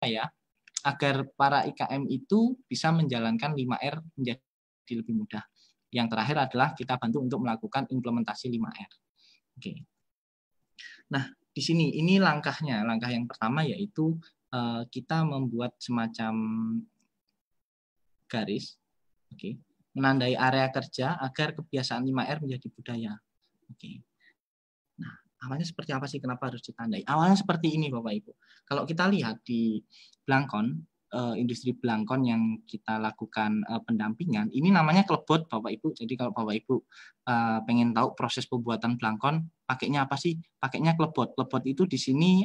ya, agar para IKM itu bisa menjalankan 5R menjadi lebih mudah. Yang terakhir adalah kita bantu untuk melakukan implementasi 5R. Oke. Nah, di sini ini langkahnya. Langkah yang pertama yaitu kita membuat semacam garis, oke, menandai area kerja agar kebiasaan 5R menjadi budaya. Oke. Nah, awalnya seperti apa sih? Kenapa harus ditandai? Awalnya seperti ini, Bapak Ibu. Kalau kita lihat di Blangkon, industri Blangkon yang kita lakukan pendampingan, ini namanya klebot, Bapak Ibu. Jadi kalau Bapak Ibu pengen tahu proses pembuatan Blangkon, pakainya apa sih? Pakainya klebot. Klebot itu di sini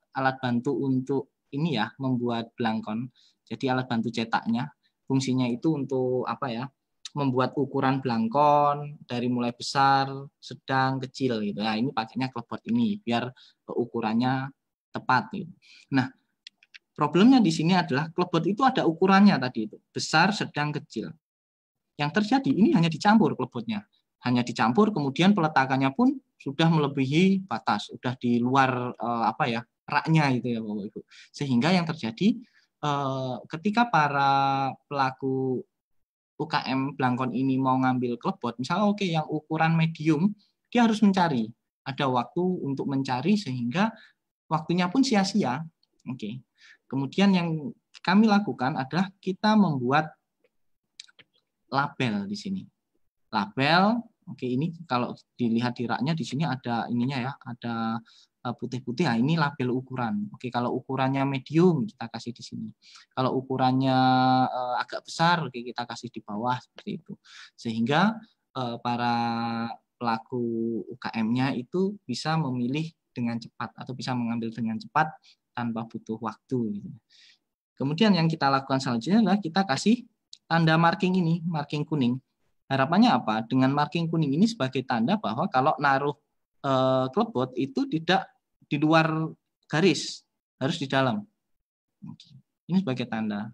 alat bantu untuk ini ya, membuat Blangkon. Jadi alat bantu cetaknya. Fungsinya itu untuk apa ya? Membuat ukuran Blangkon dari mulai besar, sedang, kecil gitu. Nah, ini pakainya klebot ini biar ukurannya tepat gitu. Nah, problemnya di sini adalah klebot itu ada ukurannya tadi itu, besar, sedang, kecil. Yang terjadi ini hanya dicampur klebotnya. Hanya dicampur kemudian peletakannya pun sudah melebihi batas, sudah di luar apa ya, raknya gitu ya Bapak Ibu. Sehingga yang terjadi ketika para pelaku UKM Blangkon ini mau ngambil klebot, misalnya oke yang ukuran medium, dia harus mencari. Ada waktu untuk mencari sehingga waktunya pun sia-sia. Oke. Kemudian yang kami lakukan adalah kita membuat label di sini. Label, oke ini kalau dilihat di raknya di sini ada ininya ya, ada putih-putih. Nah, ini label ukuran. Oke, kalau ukurannya medium kita kasih di sini. Kalau ukurannya agak besar, oke kita kasih di bawah seperti itu. Sehingga para pelaku UKM-nya itu bisa memilih dengan cepat atau bisa mengambil dengan cepat tanpa butuh waktu. Gitu. Kemudian yang kita lakukan selanjutnya adalah kita kasih tanda marking ini, marking kuning. Harapannya apa? Dengan marking kuning ini sebagai tanda bahwa kalau naruh klebot itu tidak di luar garis, harus di dalam. Ini sebagai tanda.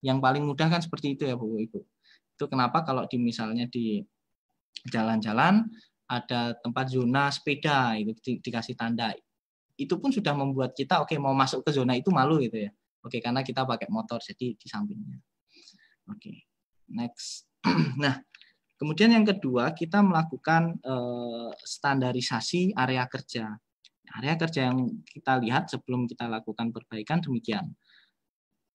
Yang paling mudah kan seperti itu ya Bapak Ibu. Itu kenapa kalau misalnya di jalan-jalan ada tempat zona sepeda itu dikasih tanda. Itu pun sudah membuat kita oke mau masuk ke zona itu malu gitu ya. Oke, karena kita pakai motor jadi di sampingnya. Oke. Next. Nah, kemudian yang kedua, kita melakukan standarisasi area kerja. Area kerja yang kita lihat sebelum kita lakukan perbaikan demikian.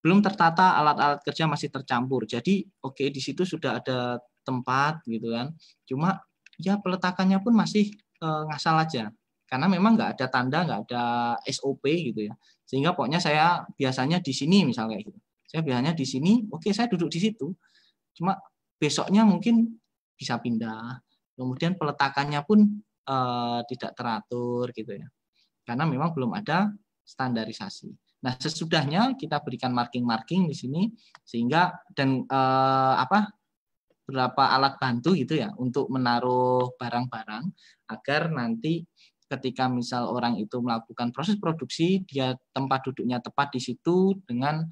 Belum tertata, alat-alat kerja masih tercampur. Jadi, oke di situ sudah ada tempat gitu kan. Cuma ya peletakannya pun masih ngasal aja. Karena memang nggak ada tanda, nggak ada SOP gitu ya. Sehingga pokoknya saya biasanya di sini misalnya gitu. Saya biasanya di sini, oke saya duduk di situ. Cuma besoknya mungkin bisa pindah. Kemudian peletakannya pun tidak teratur gitu ya. Karena memang belum ada standarisasi. Nah, sesudahnya kita berikan marking-marking di sini sehingga dan beberapa alat bantu gitu ya untuk menaruh barang-barang agar nanti ketika misal orang itu melakukan proses produksi dia tempat duduknya tepat di situ dengan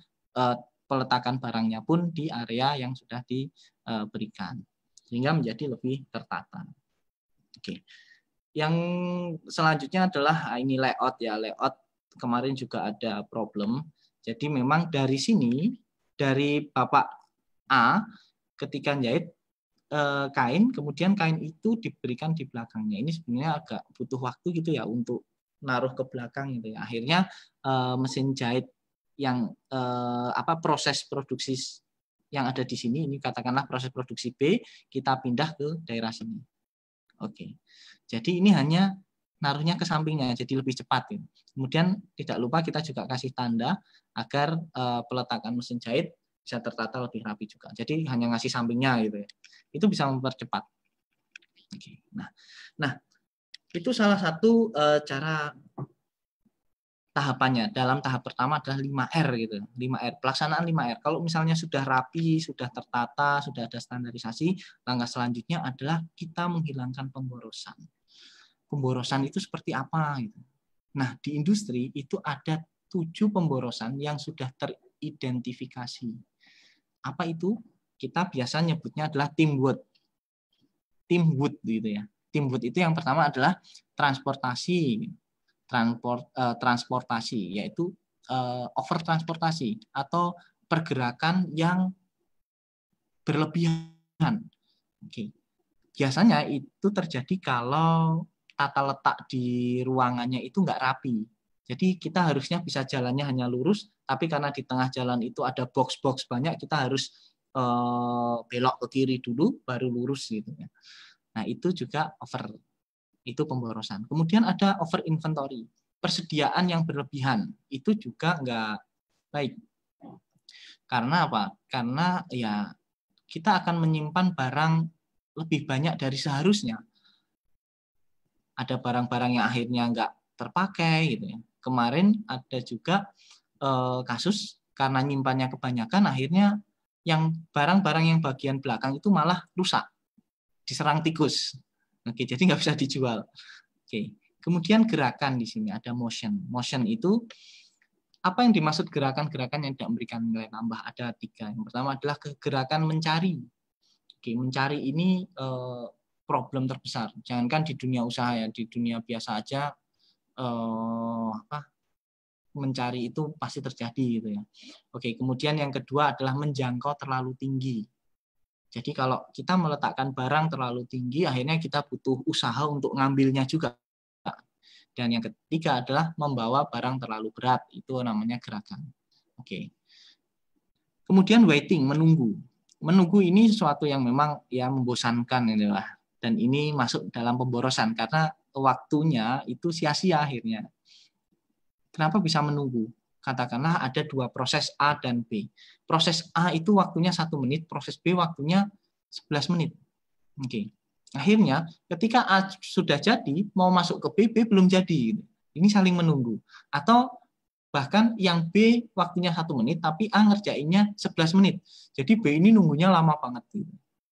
peletakan barangnya pun di area yang sudah diberikan sehingga menjadi lebih tertata. Oke. Yang selanjutnya adalah ini layout ya. Layout kemarin juga ada problem. Jadi memang dari sini dari Bapak A ketika jahit kain, kemudian kain itu diberikan di belakangnya. Ini sebenarnya agak butuh waktu gitu ya untuk naruh ke belakang gitu ya. Akhirnya mesin jahit yang proses produksi yang ada di sini ini katakanlah proses produksi B kita pindah ke daerah sini. Oke. Jadi ini hanya naruhnya ke sampingnya jadi lebih cepat gitu. Kemudian tidak lupa kita juga kasih tanda agar peletakan mesin jahit bisa tertata lebih rapi juga. Jadi hanya ngasih sampingnya gitu ya. Itu bisa mempercepat. Oke. Nah, itu salah satu cara tahapannya. Dalam tahap pertama adalah 5R gitu. 5R, pelaksanaan 5R. Kalau misalnya sudah rapi, sudah tertata, sudah ada standarisasi, langkah selanjutnya adalah kita menghilangkan pemborosan. Pemborosan itu seperti apa gitu. Nah, di industri itu ada 7 pemborosan yang sudah teridentifikasi. Apa itu? Kita biasa nyebutnya adalah teamwork. Teamwork gitu ya. Teamwork itu yang pertama adalah transportasi, yaitu overtransportasi atau pergerakan yang berlebihan. Oke. Biasanya itu terjadi kalau tata letak di ruangannya itu nggak rapi. Jadi kita harusnya bisa jalannya hanya lurus, tapi karena di tengah jalan itu ada box-box banyak, kita harus belok ke kiri dulu, baru lurus gitu ya. Nah itu juga over, itu pemborosan. Kemudian ada over inventory, persediaan yang berlebihan, itu juga nggak baik. Karena apa? Karena ya kita akan menyimpan barang lebih banyak dari seharusnya. Ada barang-barang yang akhirnya nggak terpakai gitu ya. Kemarin ada juga kasus karena nyimpannya kebanyakan, akhirnya yang barang-barang yang bagian belakang itu malah rusak, diserang tikus. Oke, jadi nggak bisa dijual. Oke, kemudian gerakan di sini ada motion. Motion itu apa yang dimaksud gerakan-gerakan yang tidak memberikan nilai tambah? Ada 3. Yang pertama adalah gerakan mencari. Oke, mencari ini problem terbesar. Jangankan di dunia usaha ya, di dunia biasa aja mencari itu pasti terjadi gitu ya. Oke, kemudian yang kedua adalah menjangkau terlalu tinggi. Jadi kalau kita meletakkan barang terlalu tinggi, akhirnya kita butuh usaha untuk ngambilnya juga. Dan yang ketiga adalah membawa barang terlalu berat, itu namanya gerakan. Oke. Kemudian waiting, menunggu. Menunggu ini sesuatu yang memang ya membosankan inilah. Dan ini masuk dalam pemborosan karena waktunya itu sia-sia akhirnya. Kenapa bisa menunggu? Katakanlah ada 2 proses A dan B. Proses A itu waktunya 1 menit, proses B waktunya 11 menit. Oke. Akhirnya ketika A sudah jadi, mau masuk ke B, B belum jadi. Ini saling menunggu. Atau bahkan yang B waktunya 1 menit, tapi A ngerjainnya 11 menit. Jadi B ini nunggunya lama banget.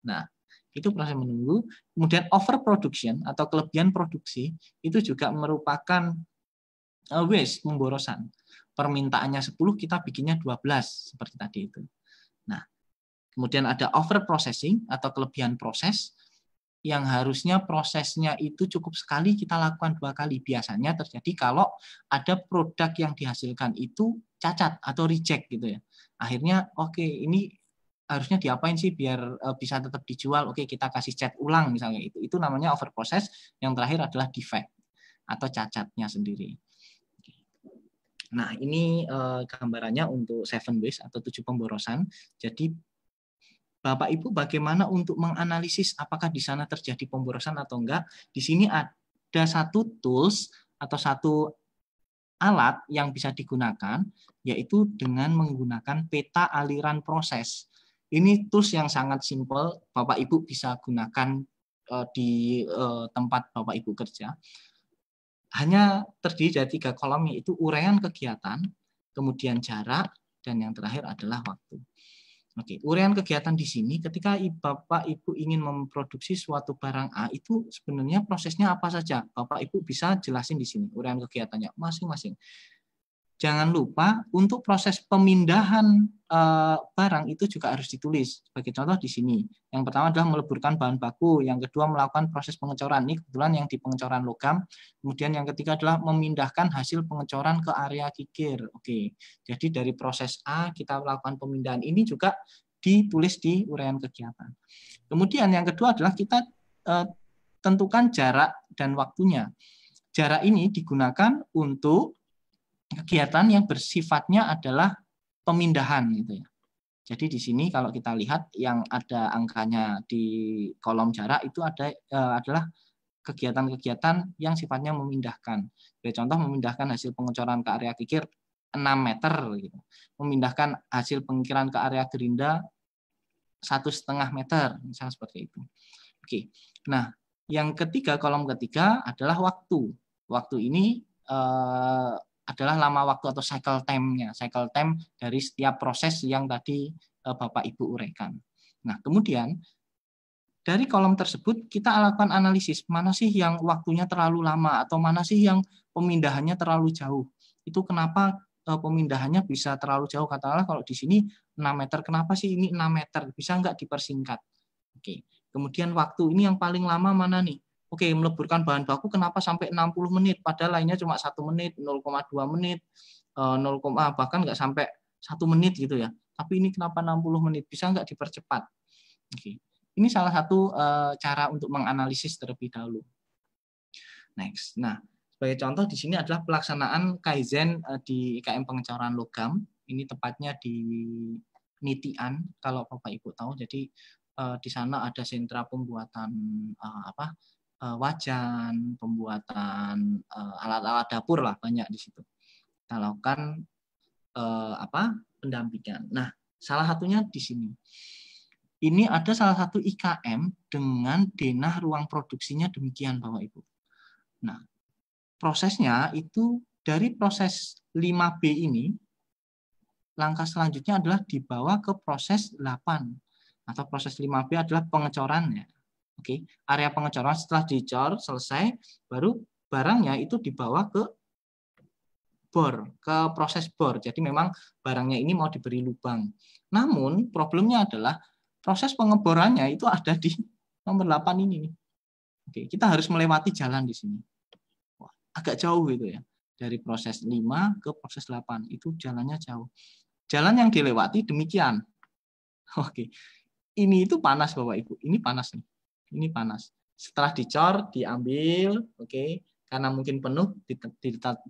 Nah, itu proses menunggu. Kemudian overproduction atau kelebihan produksi, itu juga merupakan waste, pemborosan. Permintaannya 10, kita bikinnya 12, seperti tadi itu. Nah, kemudian ada overprocessing atau kelebihan proses, yang harusnya prosesnya itu cukup sekali kita lakukan 2 kali. Biasanya terjadi kalau ada produk yang dihasilkan itu cacat atau reject gitu ya. Akhirnya oke, ini harusnya diapain sih biar bisa tetap dijual? Oke, kita kasih cat ulang misalnya itu. Itu namanya overprocess. Yang terakhir adalah defect atau cacatnya sendiri. Nah, ini gambarannya untuk 7 waste atau 7 pemborosan. Jadi Bapak Ibu bagaimana untuk menganalisis apakah di sana terjadi pemborosan atau enggak? Di sini ada satu tools atau satu alat yang bisa digunakan, yaitu dengan menggunakan peta aliran proses. Ini tools yang sangat simpel, Bapak Ibu bisa gunakan di tempat Bapak Ibu kerja. Hanya terdiri dari 3 kolom, yaitu uraian kegiatan, kemudian jarak, dan yang terakhir adalah waktu. Oke, uraian kegiatan di sini ketika Bapak Ibu ingin memproduksi suatu barang A, itu sebenarnya prosesnya apa saja? Bapak Ibu bisa jelasin di sini uraian kegiatannya masing-masing. Jangan lupa untuk proses pemindahan barang itu juga harus ditulis. Sebagai contoh di sini, yang pertama adalah meleburkan bahan baku, yang kedua melakukan proses pengecoran. Ini kebetulan yang di pengecoran logam. Kemudian yang ketiga adalah memindahkan hasil pengecoran ke area kikir. Oke, jadi dari proses A kita melakukan pemindahan, ini juga ditulis di uraian kegiatan. Kemudian yang kedua adalah kita tentukan jarak dan waktunya. Jarak ini digunakan untuk kegiatan yang bersifatnya adalah pemindahan gitu ya. Jadi di sini kalau kita lihat yang ada angkanya di kolom jarak itu adalah kegiatan-kegiatan yang sifatnya memindahkan. Sebagai contoh memindahkan hasil pengecoran ke area kikir 6 meter gitu. Memindahkan hasil pengikiran ke area gerinda 1,5 meter, misalnya seperti itu. Oke. Nah, yang ketiga, kolom ketiga adalah waktu. Waktu ini adalah lama waktu atau cycle time-nya, cycle time dari setiap proses yang tadi Bapak Ibu uraikan. Nah, kemudian dari kolom tersebut kita lakukan analisis, mana sih yang waktunya terlalu lama atau mana sih yang pemindahannya terlalu jauh. Itu kenapa pemindahannya bisa terlalu jauh, katakanlah kalau di sini 6 meter, kenapa sih ini 6 meter, bisa nggak dipersingkat. Oke. Kemudian waktu ini yang paling lama mana nih? Oke, meleburkan bahan baku kenapa sampai 60 menit, padahal lainnya cuma 1 menit, 0,2 menit. 0, bahkan nggak sampai 1 menit gitu ya. Tapi ini kenapa 60 menit? Bisa nggak dipercepat? Oke. Ini salah satu cara untuk menganalisis terlebih dahulu. Next. Nah, sebagai contoh di sini adalah pelaksanaan Kaizen di IKM Pengecoran Logam. Ini tepatnya di Nitian, kalau Bapak Ibu tahu. Jadi di sana ada sentra pembuatan wajan, pembuatan alat-alat dapur lah, banyak di situ. Kita lakukan pendampingan. Nah, salah satunya di sini. Ini ada salah satu IKM dengan denah ruang produksinya demikian, Bapak Ibu. Nah, prosesnya itu dari proses 5B ini, langkah selanjutnya adalah dibawa ke proses 8. Atau proses 5B adalah pengecorannya. Oke, area pengecoran setelah dicor selesai, baru barangnya itu dibawa ke bor, ke proses bor. Jadi memang barangnya ini mau diberi lubang. Namun problemnya adalah proses pengeborannya itu ada di nomor 8 ini. Oke, kita harus melewati jalan di sini. Wah, agak jauh gitu ya. Dari proses 5 ke proses 8 itu jalannya jauh. Jalan yang dilewati demikian. Oke. Ini itu panas Bapak Ibu. Ini panas nih. Ini panas. Setelah dicor, diambil, oke. Karena mungkin penuh,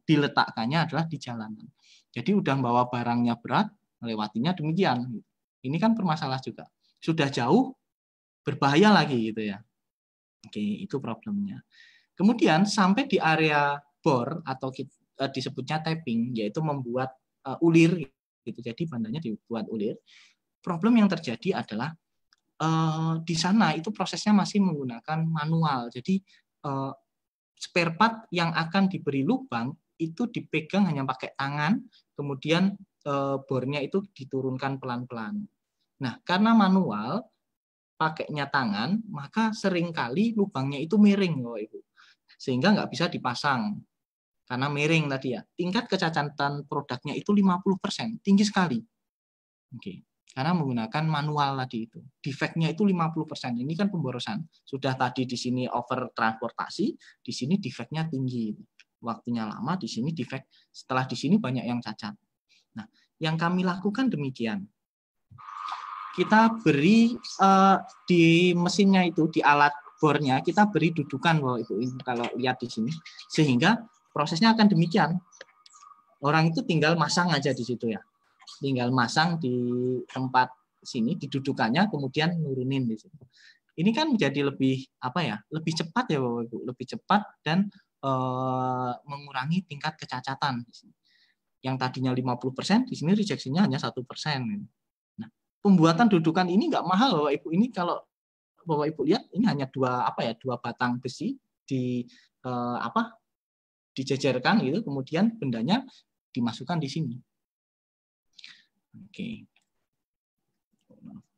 diletakkannya adalah di jalanan. Jadi udah bawa barangnya berat, melewatinya demikian. Ini kan bermasalah juga. Sudah jauh, berbahaya lagi gitu ya. Oke, itu problemnya. Kemudian sampai di area bor atau disebutnya tapping, yaitu membuat ulir gitu. Jadi bandanya dibuat ulir. Problem yang terjadi adalah di sana itu prosesnya masih menggunakan manual. Jadi spare part yang akan diberi lubang itu dipegang hanya pakai tangan, kemudian bornya itu diturunkan pelan-pelan. Nah, karena manual, pakainya tangan, maka seringkali lubangnya itu miring, Bapak Ibu. Sehingga nggak bisa dipasang. Karena miring tadi ya. Tingkat kecacatan produknya itu 50%, tinggi sekali. Oke. Karena menggunakan manual tadi itu. Defeknya itu 50%. Ini kan pemborosan. Sudah tadi di sini over transportasi, di sini defeknya tinggi. Waktunya lama, di sini defek. Setelah di sini banyak yang cacat. Nah, yang kami lakukan demikian. Kita beri di mesinnya itu, di alat bornya, kita beri dudukan, Bapak Ibu, kalau lihat di sini. Sehingga prosesnya akan demikian. Orang itu tinggal masang aja di situ ya. Tinggal masang di tempat sini, di dudukannya, kemudian nurunin di situ. Ini kan menjadi lebih lebih cepat ya Bapak Ibu, lebih cepat dan mengurangi tingkat kecacatan. Yang tadinya 50%, di sini rejeksinya hanya 1%. Nah, pembuatan dudukan ini nggak mahal Bapak Ibu. Ini kalau Bapak Ibu lihat, ini hanya dua batang besi dijejerkan gitu, kemudian bendanya dimasukkan di sini. Oke.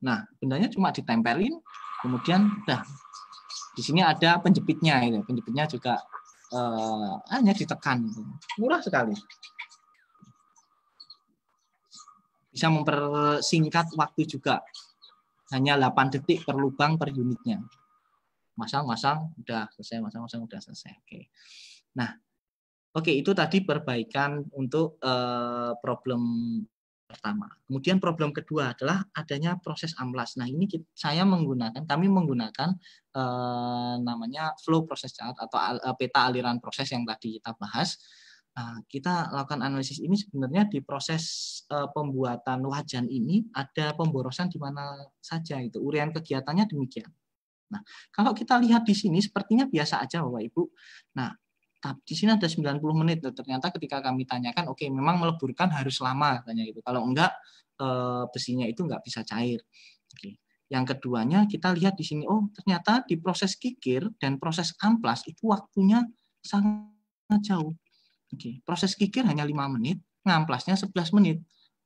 Nah, bendanya cuma ditempelin, kemudian di sini ada penjepitnya itu. Penjepitnya juga hanya ditekan. Murah sekali. Bisa mempersingkat waktu juga. Hanya 8 detik per lubang per unitnya. Masang-masang udah selesai, masang-masang udah selesai. Oke. Nah, oke, itu tadi perbaikan untuk problem pertama. Kemudian problem kedua adalah adanya proses amplas. Nah, ini kami menggunakan namanya flow process chart atau peta aliran proses yang tadi kita bahas. Nah, kita lakukan analisis ini sebenarnya di proses pembuatan wajan ini ada pemborosan di mana saja itu. Uraian kegiatannya demikian. Nah, kalau kita lihat di sini sepertinya biasa aja Bapak Ibu. Nah, di sini ada 90 menit. Ternyata ketika kami tanyakan, oke, memang meleburkan harus lama katanya gitu. Kalau enggak besinya itu enggak bisa cair. Oke. Yang keduanya kita lihat di sini, oh ternyata di proses kikir dan proses amplas itu waktunya sangat jauh. Oke. Proses kikir hanya 5 menit, ngamplasnya 11 menit.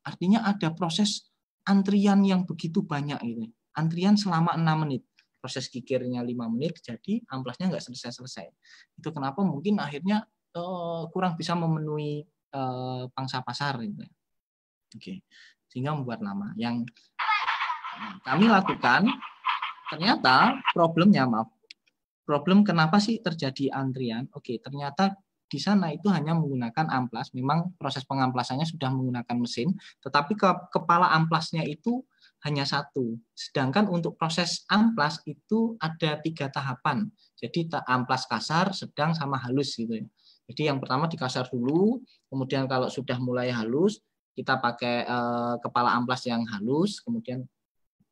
Artinya ada proses antrian yang begitu banyak gitu. Antrian selama 6 menit. Proses kikirnya 5 menit, jadi amplasnya nggak selesai-selesai. Itu kenapa mungkin akhirnya kurang bisa memenuhi pangsa pasar. Gitu. Oke. Sehingga membuat lama. Yang kami lakukan, ternyata problem kenapa sih terjadi antrian? Oke, ternyata di sana itu hanya menggunakan amplas, memang proses pengamplasannya sudah menggunakan mesin, tetapi kepala amplasnya itu hanya satu. Sedangkan untuk proses amplas itu ada 3 tahapan. Jadi amplas kasar, sedang, sama halus gitu ya. Jadi yang pertama dikasar dulu, kemudian kalau sudah mulai halus, kita pakai kepala amplas yang halus, kemudian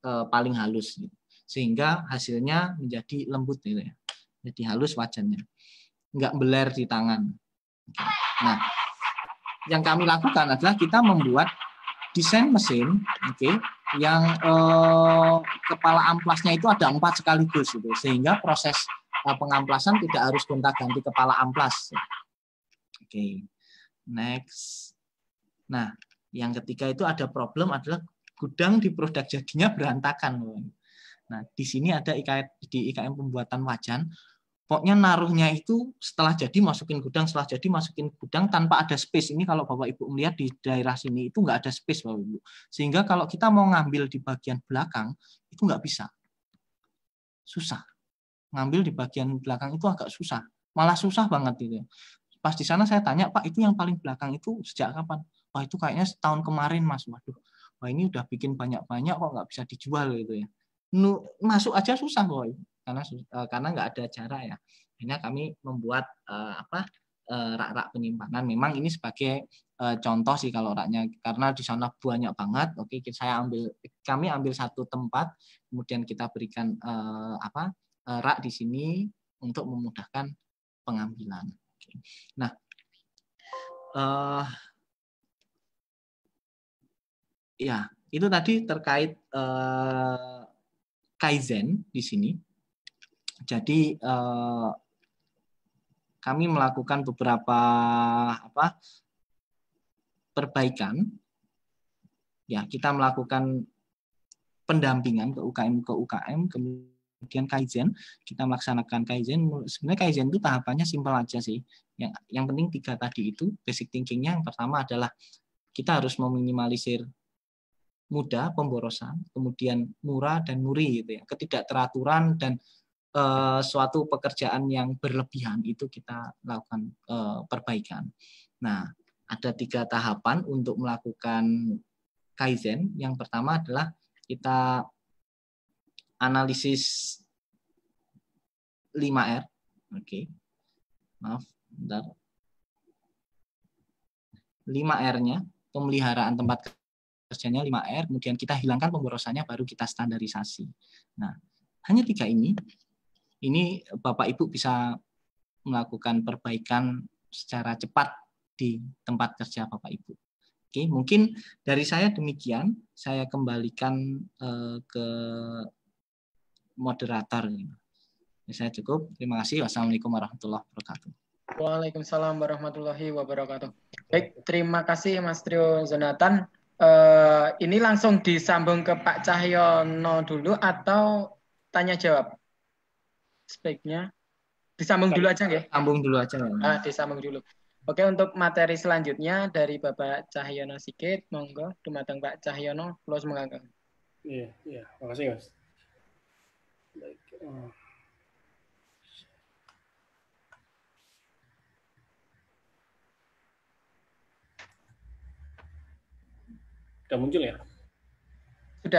paling halus gitu. Sehingga hasilnya menjadi lembut gitu ya. Jadi halus wajannya. Nggak beler di tangan. Nah, yang kami lakukan adalah kita membuat desain mesin, yang kepala amplasnya itu ada 4 sekaligus, gitu, sehingga proses pengamplasan tidak harus gonta-ganti kepala amplas. Next. Nah, yang ketiga itu ada problem adalah gudang di produk jadinya berantakan. Nah, di sini ada di IKM pembuatan wajan. Pokoknya naruhnya itu setelah jadi masukin gudang, setelah jadi masukin gudang tanpa ada space. Ini kalau Bapak Ibu melihat di daerah sini itu nggak ada space Bapak Ibu. Sehingga kalau kita mau ngambil di bagian belakang itu nggak bisa. Susah. Ngambil di bagian belakang itu agak susah. Malah susah banget gitu. Pas di sana saya tanya, Pak itu yang paling belakang itu sejak kapan? Wah itu kayaknya setahun kemarin Mas. Waduh, wah ini udah bikin banyak-banyak kok nggak bisa dijual gitu ya. Masuk aja susah Boy. Karena nggak ada cara ya. Akhirnya kami membuat rak-rak penyimpanan. Memang ini sebagai contoh sih kalau raknya, karena di sana banyak banget. Oke, kami ambil satu tempat, kemudian kita berikan rak di sini untuk memudahkan pengambilan. Oke. Nah, ya itu tadi terkait Kaizen di sini. Jadi kami melakukan beberapa perbaikan. Ya, kita melakukan pendampingan ke UKM, kemudian Kaizen. Kita melaksanakan Kaizen. Sebenarnya Kaizen itu tahapannya simpel aja sih. Yang penting 3 tadi itu basic thinking-nya. Yang pertama adalah kita harus meminimalisir mudah pemborosan, kemudian murah dan muri gitu ya. Ketidakteraturan dan suatu pekerjaan yang berlebihan itu kita lakukan perbaikan. Nah, ada 3 tahapan untuk melakukan Kaizen. Yang pertama adalah kita analisis 5R. Oke. Maaf, bentar. 5R-nya, pemeliharaan tempat kerjanya 5R, kemudian kita hilangkan pemborosannya, baru kita standarisasi. Nah, hanya 3 ini Bapak Ibu bisa melakukan perbaikan secara cepat di tempat kerja Bapak Ibu. Oke, mungkin dari saya demikian. Saya kembalikan ke moderator. Saya cukup. Terima kasih. Wassalamualaikum warahmatullahi wabarakatuh. Waalaikumsalam warahmatullahi wabarakatuh. Baik, terima kasih Mas Trio Jonathan. Ini langsung disambung ke Pak Cahyono dulu atau tanya jawab? Sebaiknya disambung dulu aja nggih? Sambung dulu aja. Disambung dulu. Oke, untuk materi selanjutnya dari Bapak Cahyono Sikit, monggo dumateng Pak Cahyono, kula mengangkat. Iya, makasih Mas. Baik. Sudah muncul ya?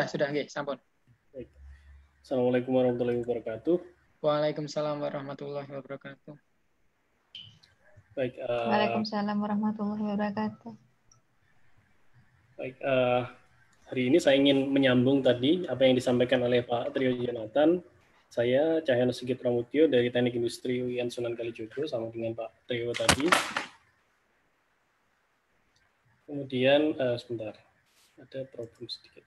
Sudah nggih, sampun. Baik. Assalamualaikum warahmatullahi wabarakatuh. Waalaikumsalam warahmatullahi wabarakatuh. Baik. Waalaikumsalam warahmatullahi wabarakatuh. Baik. Hari ini saya ingin menyambung tadi apa yang disampaikan oleh Pak Trio Jonathan. Saya Cahyono Sigit Pramudyo dari Teknik Industri UIN Sunan Kalijodo sama dengan Pak Trio tadi. Kemudian sebentar, ada problem sedikit.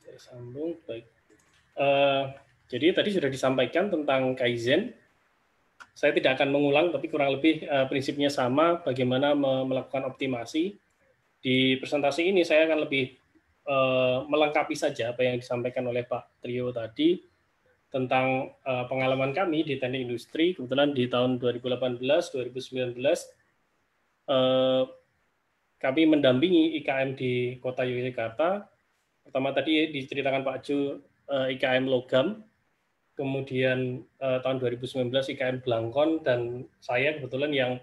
Saya sambung baik. Jadi tadi sudah disampaikan tentang Kaizen. Saya tidak akan mengulang, tapi kurang lebih prinsipnya sama. Bagaimana melakukan optimasi. Di presentasi ini saya akan lebih melengkapi saja apa yang disampaikan oleh Pak Trio tadi tentang pengalaman kami di teknik industri. Kebetulan di tahun 2018-2019 kami mendampingi IKM di Kota Yogyakarta. Pertama tadi diceritakan Pak Jo, IKM logam, kemudian tahun 2019 IKM Blangkon, dan saya kebetulan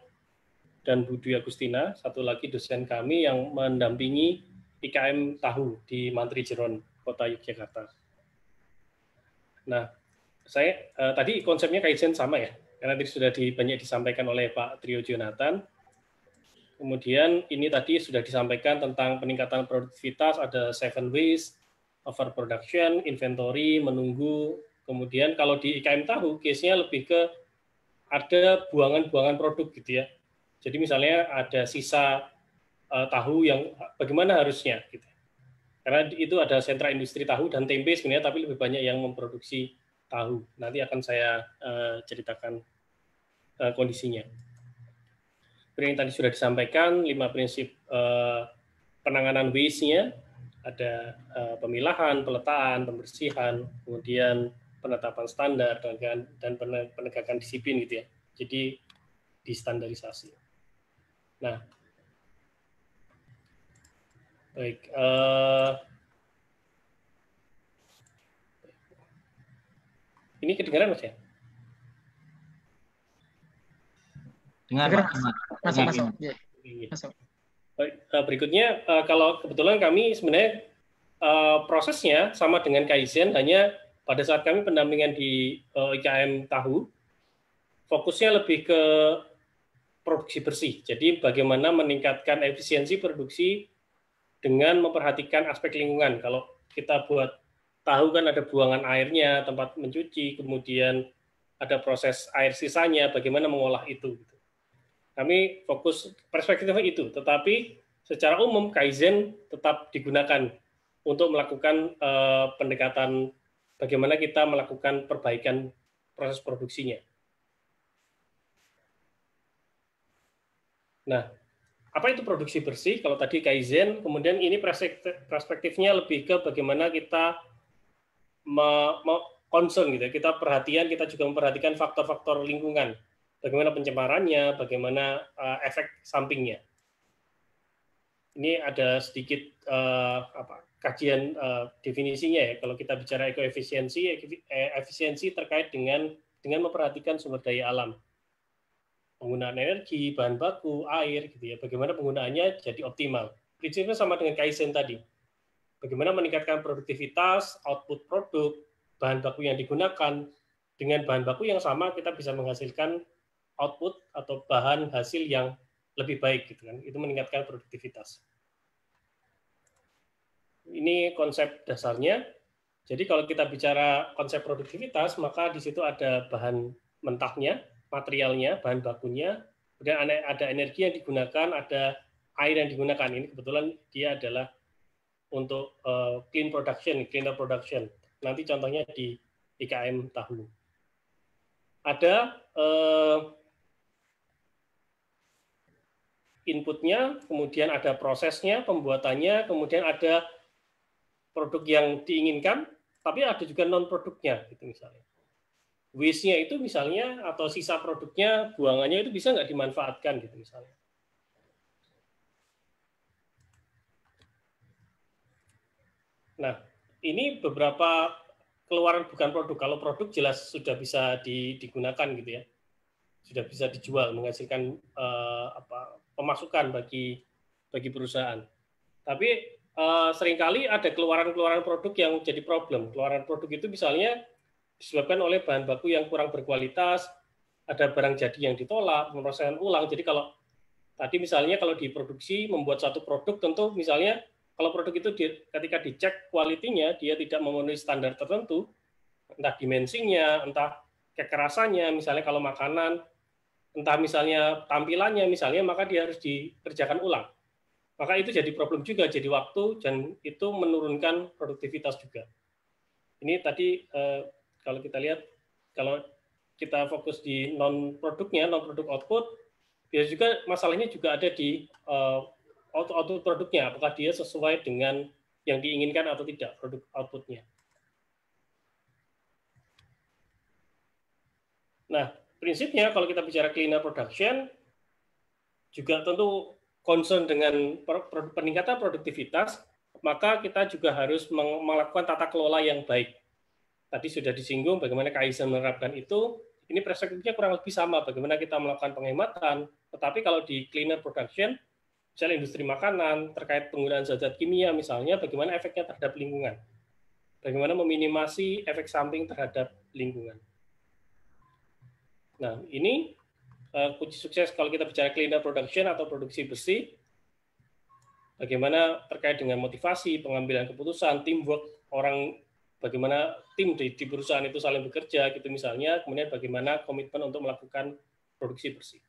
dan Bu Dwi Agustina, satu lagi dosen kami yang mendampingi IKM tahu di Mantri Jeron, Kota Yogyakarta. Nah, saya tadi konsepnya Kaizen sama ya, karena tadi sudah banyak disampaikan oleh Pak Trio Jonathan. Kemudian ini tadi sudah disampaikan tentang peningkatan produktivitas, ada 7 ways, overproduction, inventory, menunggu. Kemudian kalau di IKM tahu, case-nya lebih ke ada buangan-buangan produk gitu ya. Jadi misalnya ada sisa tahu yang bagaimana harusnya gitu. Karena itu ada sentra industri tahu dan tempe sebenarnya, tapi lebih banyak yang memproduksi tahu. Nanti akan saya ceritakan kondisinya. Seperti yang tadi sudah disampaikan, 5 prinsip penanganan waste-nya, ada pemilahan, peletaan, pembersihan, kemudian penetapan standar dan penegakan disiplin gitu ya. Jadi distandarisasi. Nah, baik. Ini kedengaran Mas ya? Dengar, Masuk. Baik, berikutnya, kalau kebetulan kami sebenarnya prosesnya sama dengan Kaizen, hanya pada saat kami pendampingan di IKM tahu, fokusnya lebih ke produksi bersih. Jadi bagaimana meningkatkan efisiensi produksi dengan memperhatikan aspek lingkungan. Kalau kita buat tahu kan ada buangan airnya, tempat mencuci, kemudian ada proses air sisanya, bagaimana mengolah itu. Kami fokus perspektifnya itu, tetapi secara umum Kaizen tetap digunakan untuk melakukan pendekatan bagaimana kita melakukan perbaikan proses produksinya. Nah, apa itu produksi bersih? Kalau tadi Kaizen, kemudian ini perspektifnya lebih ke bagaimana kita concern gitu ya. Kita perhatian, kita juga memperhatikan faktor-faktor lingkungan. Bagaimana pencemarannya, bagaimana efek sampingnya. Ini ada sedikit kajian definisinya ya. Kalau kita bicara ekoefisiensi, efisiensi terkait dengan memperhatikan sumber daya alam. Penggunaan energi, bahan baku, air, gitu ya. Bagaimana penggunaannya jadi optimal. Prinsipnya sama dengan Kaizen tadi. Bagaimana meningkatkan produktivitas, output produk, bahan baku yang digunakan, dengan bahan baku yang sama kita bisa menghasilkan output atau bahan hasil yang lebih baik gitu kan. Itu meningkatkan produktivitas. Ini konsep dasarnya. Jadi kalau kita bicara konsep produktivitas, maka di situ ada bahan mentahnya, materialnya, bahan bakunya, kemudian ada energi yang digunakan, ada air yang digunakan. Ini kebetulan dia adalah untuk cleaner production. Nanti contohnya di IKM tahu. Ada inputnya, kemudian ada prosesnya, pembuatannya, kemudian ada produk yang diinginkan, tapi ada juga non-produknya, gitu misalnya. Waste-nya itu misalnya, atau sisa produknya, buangannya itu bisa nggak dimanfaatkan, gitu misalnya. Nah, ini beberapa keluaran bukan produk. Kalau produk jelas sudah bisa digunakan, gitu ya. Sudah bisa dijual, menghasilkan pemasukan bagi perusahaan. Tapi seringkali ada keluaran produk yang jadi problem. Keluaran produk itu misalnya disebabkan oleh bahan baku yang kurang berkualitas, ada barang jadi yang ditolak, pemrosesan ulang. Jadi kalau tadi misalnya kalau diproduksi membuat satu produk, tentu misalnya kalau produk itu ketika dicek kualitinya dia tidak memenuhi standar tertentu, entah dimensinya, entah kekerasannya, misalnya kalau makanan, entah misalnya tampilannya misalnya, maka dia harus dikerjakan ulang. Maka itu jadi problem juga, jadi waktu, dan itu menurunkan produktivitas juga. Ini tadi kalau kita lihat, kalau kita fokus di non-produknya, non-produk output, biasanya juga masalahnya juga ada di output produknya, apakah dia sesuai dengan yang diinginkan atau tidak produk outputnya. Nah, prinsipnya kalau kita bicara cleaner production, juga tentu concern dengan peningkatan produktivitas, maka kita juga harus melakukan tata kelola yang baik. Tadi sudah disinggung bagaimana Kaizen menerapkan itu, ini perspektifnya kurang lebih sama, bagaimana kita melakukan penghematan, tetapi kalau di cleaner production, misalnya industri makanan, terkait penggunaan zat-zat kimia misalnya, bagaimana efeknya terhadap lingkungan. Bagaimana meminimasi efek samping terhadap lingkungan. Nah, ini kunci sukses kalau kita bicara cleaner production atau produksi bersih, bagaimana terkait dengan motivasi, pengambilan keputusan, teamwork, orang bagaimana tim di perusahaan itu saling bekerja, gitu misalnya, kemudian bagaimana komitmen untuk melakukan produksi bersih.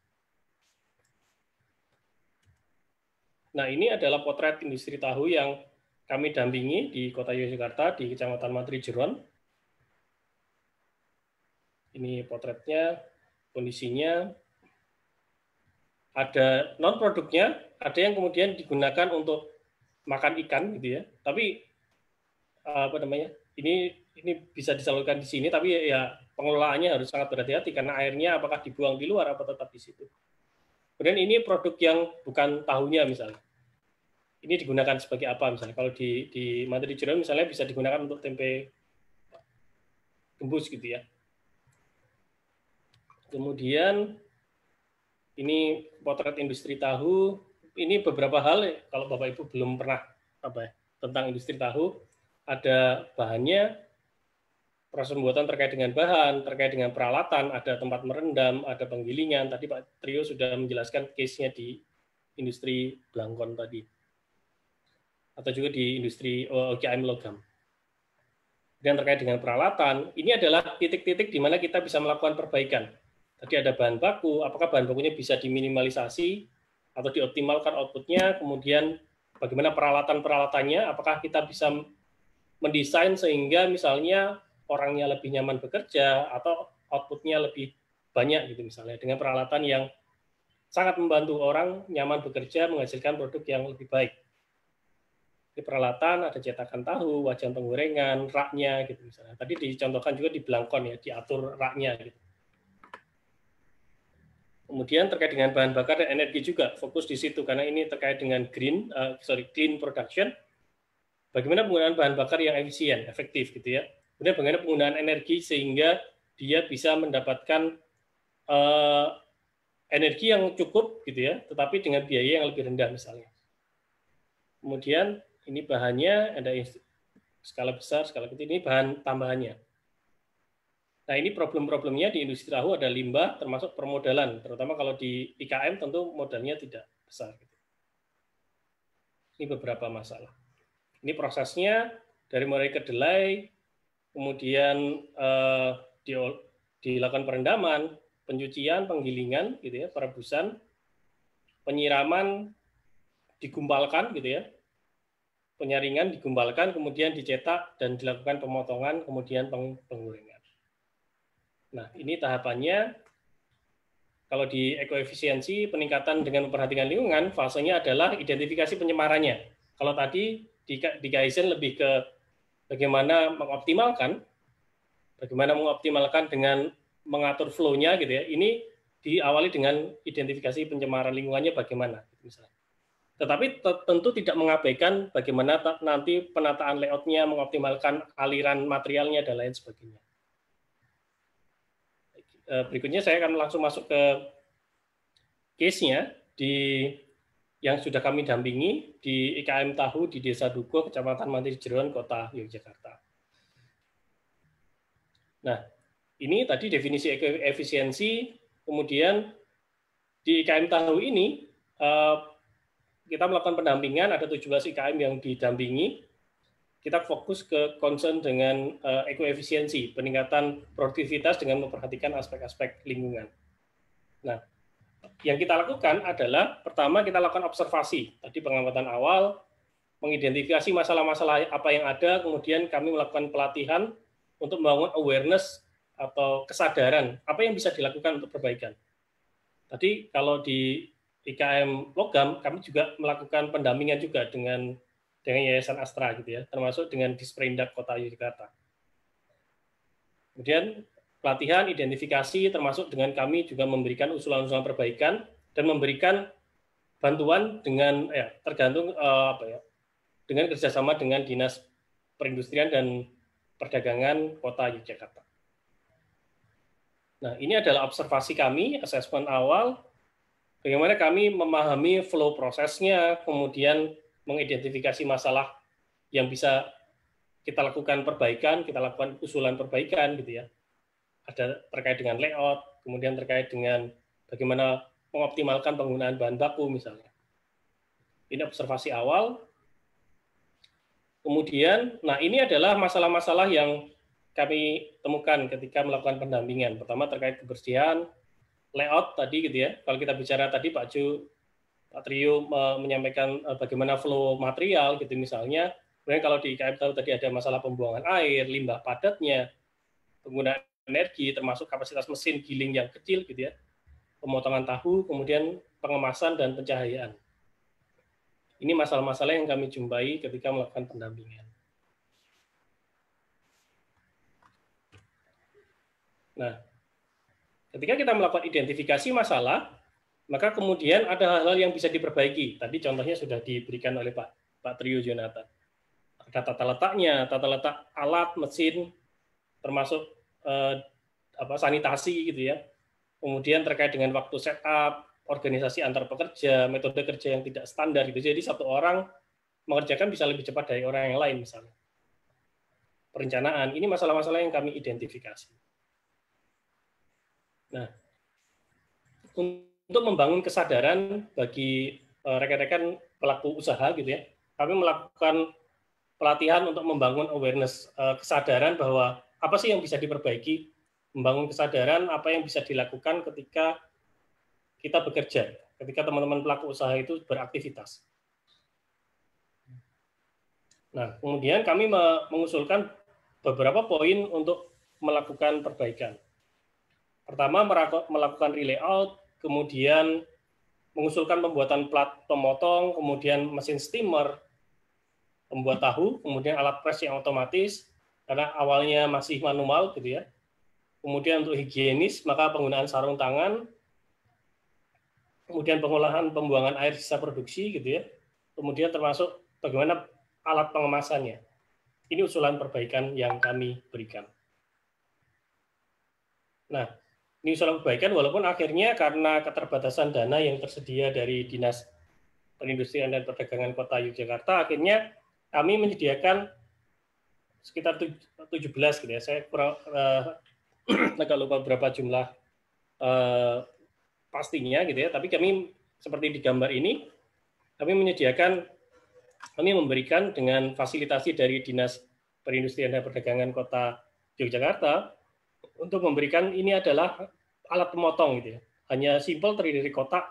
Nah, ini adalah potret industri tahu yang kami dampingi di Kota Yogyakarta, di Kecamatan Mantri Jeron. Ini potretnya, kondisinya. Ada non-produknya, ada yang kemudian digunakan untuk makan ikan, gitu ya. Tapi, apa namanya, ini bisa disalurkan di sini, tapi ya pengelolaannya harus sangat berhati-hati, karena airnya apakah dibuang di luar, atau tetap di situ. Kemudian ini produk yang bukan tahunya, misalnya. Ini digunakan sebagai apa misalnya? Kalau di Mantri Jeron misalnya bisa digunakan untuk tempe gembus gitu ya. Kemudian ini potret industri tahu. Ini beberapa hal kalau Bapak Ibu belum pernah tentang industri tahu, ada bahannya, proses pembuatan terkait dengan bahan, terkait dengan peralatan, ada tempat merendam, ada penggilingan. Tadi Pak Trio sudah menjelaskan case-nya di industri Blangkon tadi. Atau juga di industri UGM logam. Dan terkait dengan peralatan, ini adalah titik-titik di mana kita bisa melakukan perbaikan. Tadi ada bahan baku, apakah bahan bakunya bisa diminimalisasi atau dioptimalkan outputnya, kemudian bagaimana peralatan-peralatannya, apakah kita bisa mendesain sehingga misalnya orangnya lebih nyaman bekerja atau outputnya lebih banyak gitu misalnya, dengan peralatan yang sangat membantu orang nyaman bekerja, menghasilkan produk yang lebih baik. Di peralatan ada cetakan tahu, wajan penggorengan, raknya gitu misalnya. Tadi dicontohkan juga di Blangkon ya, diatur raknya gitu. Kemudian terkait dengan bahan bakar dan energi juga fokus di situ karena ini terkait dengan clean production. Bagaimana penggunaan bahan bakar yang efisien, efektif gitu ya. Kemudian bagaimana penggunaan energi sehingga dia bisa mendapatkan energi yang cukup gitu ya, tetapi dengan biaya yang lebih rendah misalnya. Kemudian ini bahannya ada skala besar, skala kecil, ini bahan tambahannya. Nah, ini problem-problemnya di industri tahu ada limbah, termasuk permodalan, terutama kalau di IKM tentu modalnya tidak besar. Ini beberapa masalah. Ini prosesnya dari mulai kedelai, kemudian dilakukan perendaman, pencucian, penggilingan, gitu ya, perebusan, penyiraman, digumpalkan, gitu ya, penyaringan digumbalkan, kemudian dicetak dan dilakukan pemotongan, kemudian penggorengan. Nah, ini tahapannya. Kalau di ekoefisiensi, peningkatan dengan memperhatikan lingkungan, fasenya adalah identifikasi pencemarannya. Kalau tadi di Kaizen lebih ke bagaimana mengoptimalkan dengan mengatur flow-nya, gitu ya. Ini diawali dengan identifikasi pencemaran lingkungannya bagaimana, misalnya. Tetapi tentu tidak mengabaikan bagaimana nanti penataan layout-nya, mengoptimalkan aliran materialnya, dan lain sebagainya. Berikutnya saya akan langsung masuk ke case-nya yang sudah kami dampingi di IKM Tahu di Desa Dukuh, Kecamatan Mantri Jeron, Kota Yogyakarta. Nah, ini tadi definisi efisiensi, kemudian di IKM Tahu ini kita melakukan pendampingan, ada 17 IKM yang didampingi. Kita fokus ke concern dengan ekoefisiensi, peningkatan produktivitas dengan memperhatikan aspek-aspek lingkungan. Nah, yang kita lakukan adalah, pertama kita lakukan observasi, tadi pengamatan awal, mengidentifikasi masalah-masalah apa yang ada, kemudian kami melakukan pelatihan untuk membangun awareness atau kesadaran, apa yang bisa dilakukan untuk perbaikan. Tadi kalau di IKM Logam, kami juga melakukan pendampingan juga dengan Yayasan Astra gitu ya, termasuk dengan Disperindak Kota Yogyakarta. Kemudian pelatihan, identifikasi, termasuk dengan kami juga memberikan usulan-usulan perbaikan dan memberikan bantuan dengan tergantung dengan kerjasama dengan Dinas Perindustrian dan Perdagangan Kota Yogyakarta. Nah, ini adalah observasi kami, asesmen awal, bagaimana kami memahami flow prosesnya, kemudian mengidentifikasi masalah yang bisa kita lakukan perbaikan, kita lakukan usulan perbaikan gitu ya. Ada terkait dengan layout, kemudian terkait dengan bagaimana mengoptimalkan penggunaan bahan baku misalnya. Ini observasi awal. Kemudian, nah ini adalah masalah-masalah yang kami temukan ketika melakukan pendampingan. Pertama terkait kebersihan, layout tadi gitu ya. Kalau kita bicara tadi Pak Trio menyampaikan bagaimana flow material gitu misalnya. Kemudian kalau di IKM tahu tadi ada masalah pembuangan air, limbah padatnya, penggunaan energi, termasuk kapasitas mesin giling yang kecil gitu ya, pemotongan tahu, kemudian pengemasan dan pencahayaan. Ini masalah-masalah yang kami jumpai ketika melakukan pendampingan. Nah, ketika kita melakukan identifikasi masalah, maka kemudian ada hal-hal yang bisa diperbaiki. Tadi contohnya sudah diberikan oleh Pak Trio Jonathan. Ada tata letaknya, tata letak alat, mesin, termasuk sanitasi gitu ya. Kemudian terkait dengan waktu setup, organisasi antar pekerja, metode kerja yang tidak standar gitu. Jadi satu orang mengerjakan bisa lebih cepat dari orang yang lain misalnya. Perencanaan, ini masalah-masalah yang kami identifikasi. Nah, untuk membangun kesadaran bagi rekan-rekan pelaku usaha gitu ya, kami melakukan pelatihan untuk membangun awareness, kesadaran bahwa apa sih yang bisa diperbaiki, membangun kesadaran apa yang bisa dilakukan ketika kita bekerja, ketika teman-teman pelaku usaha itu beraktivitas. Nah, kemudian kami mengusulkan beberapa poin untuk melakukan perbaikan. Pertama, melakukan relayout, kemudian mengusulkan pembuatan plat pemotong, kemudian mesin steamer, pembuat tahu, kemudian alat press yang otomatis, karena awalnya masih manual gitu ya. Kemudian untuk higienis, maka penggunaan sarung tangan, kemudian pengolahan pembuangan air sisa produksi gitu ya. Kemudian termasuk bagaimana alat pengemasannya. Ini usulan perbaikan yang kami berikan. Nah, ini usulan perbaikan walaupun akhirnya karena keterbatasan dana yang tersedia dari Dinas Perindustrian dan Perdagangan Kota Yogyakarta, akhirnya kami menyediakan sekitar 17 gitu ya. Saya kurang agak lupa berapa jumlah pastinya gitu ya. Tapi kami seperti di gambar ini, kami memberikan dengan fasilitasi dari Dinas Perindustrian dan Perdagangan Kota Yogyakarta untuk memberikan ini adalah alat pemotong gitu ya. Hanya simpel terdiri dari kotak,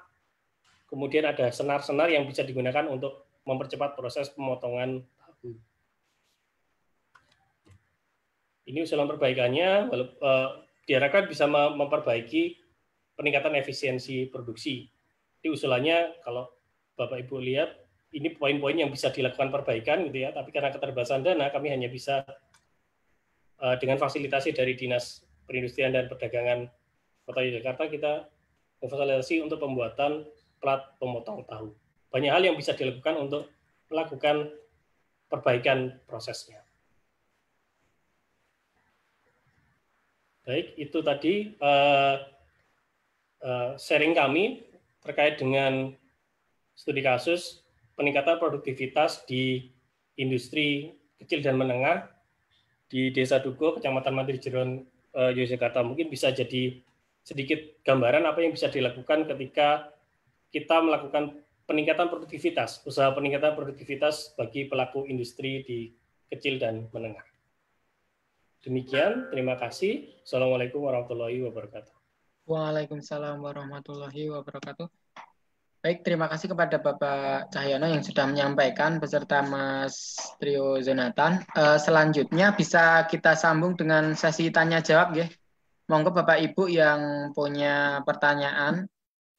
kemudian ada senar-senar yang bisa digunakan untuk mempercepat proses pemotongan tahu. Ini usulan perbaikannya, diharapkan bisa memperbaiki peningkatan efisiensi produksi. Ini usulannya kalau Bapak Ibu lihat, ini poin-poin yang bisa dilakukan perbaikan gitu ya, tapi karena keterbatasan dana kami hanya bisa dengan fasilitasi dari Dinas Perindustrian dan Perdagangan Kota Yogyakarta kita memfasilitasi untuk pembuatan plat pemotong tahu. Banyak hal yang bisa dilakukan untuk melakukan perbaikan prosesnya. Baik, itu tadi sharing kami terkait dengan studi kasus peningkatan produktivitas di industri kecil dan menengah di Desa Dugo, Kecamatan Mandiri Jeron, Yogyakarta. Mungkin bisa jadi sedikit gambaran apa yang bisa dilakukan ketika kita melakukan peningkatan produktivitas, usaha peningkatan produktivitas bagi pelaku industri di kecil dan menengah. Demikian, terima kasih. Assalamualaikum warahmatullahi wabarakatuh. Waalaikumsalam warahmatullahi wabarakatuh. Baik, terima kasih kepada Bapak Cahyono yang sudah menyampaikan beserta Mas Trio Jonathan. Selanjutnya bisa kita sambung dengan sesi tanya jawab ya. Monggo Bapak Ibu yang punya pertanyaan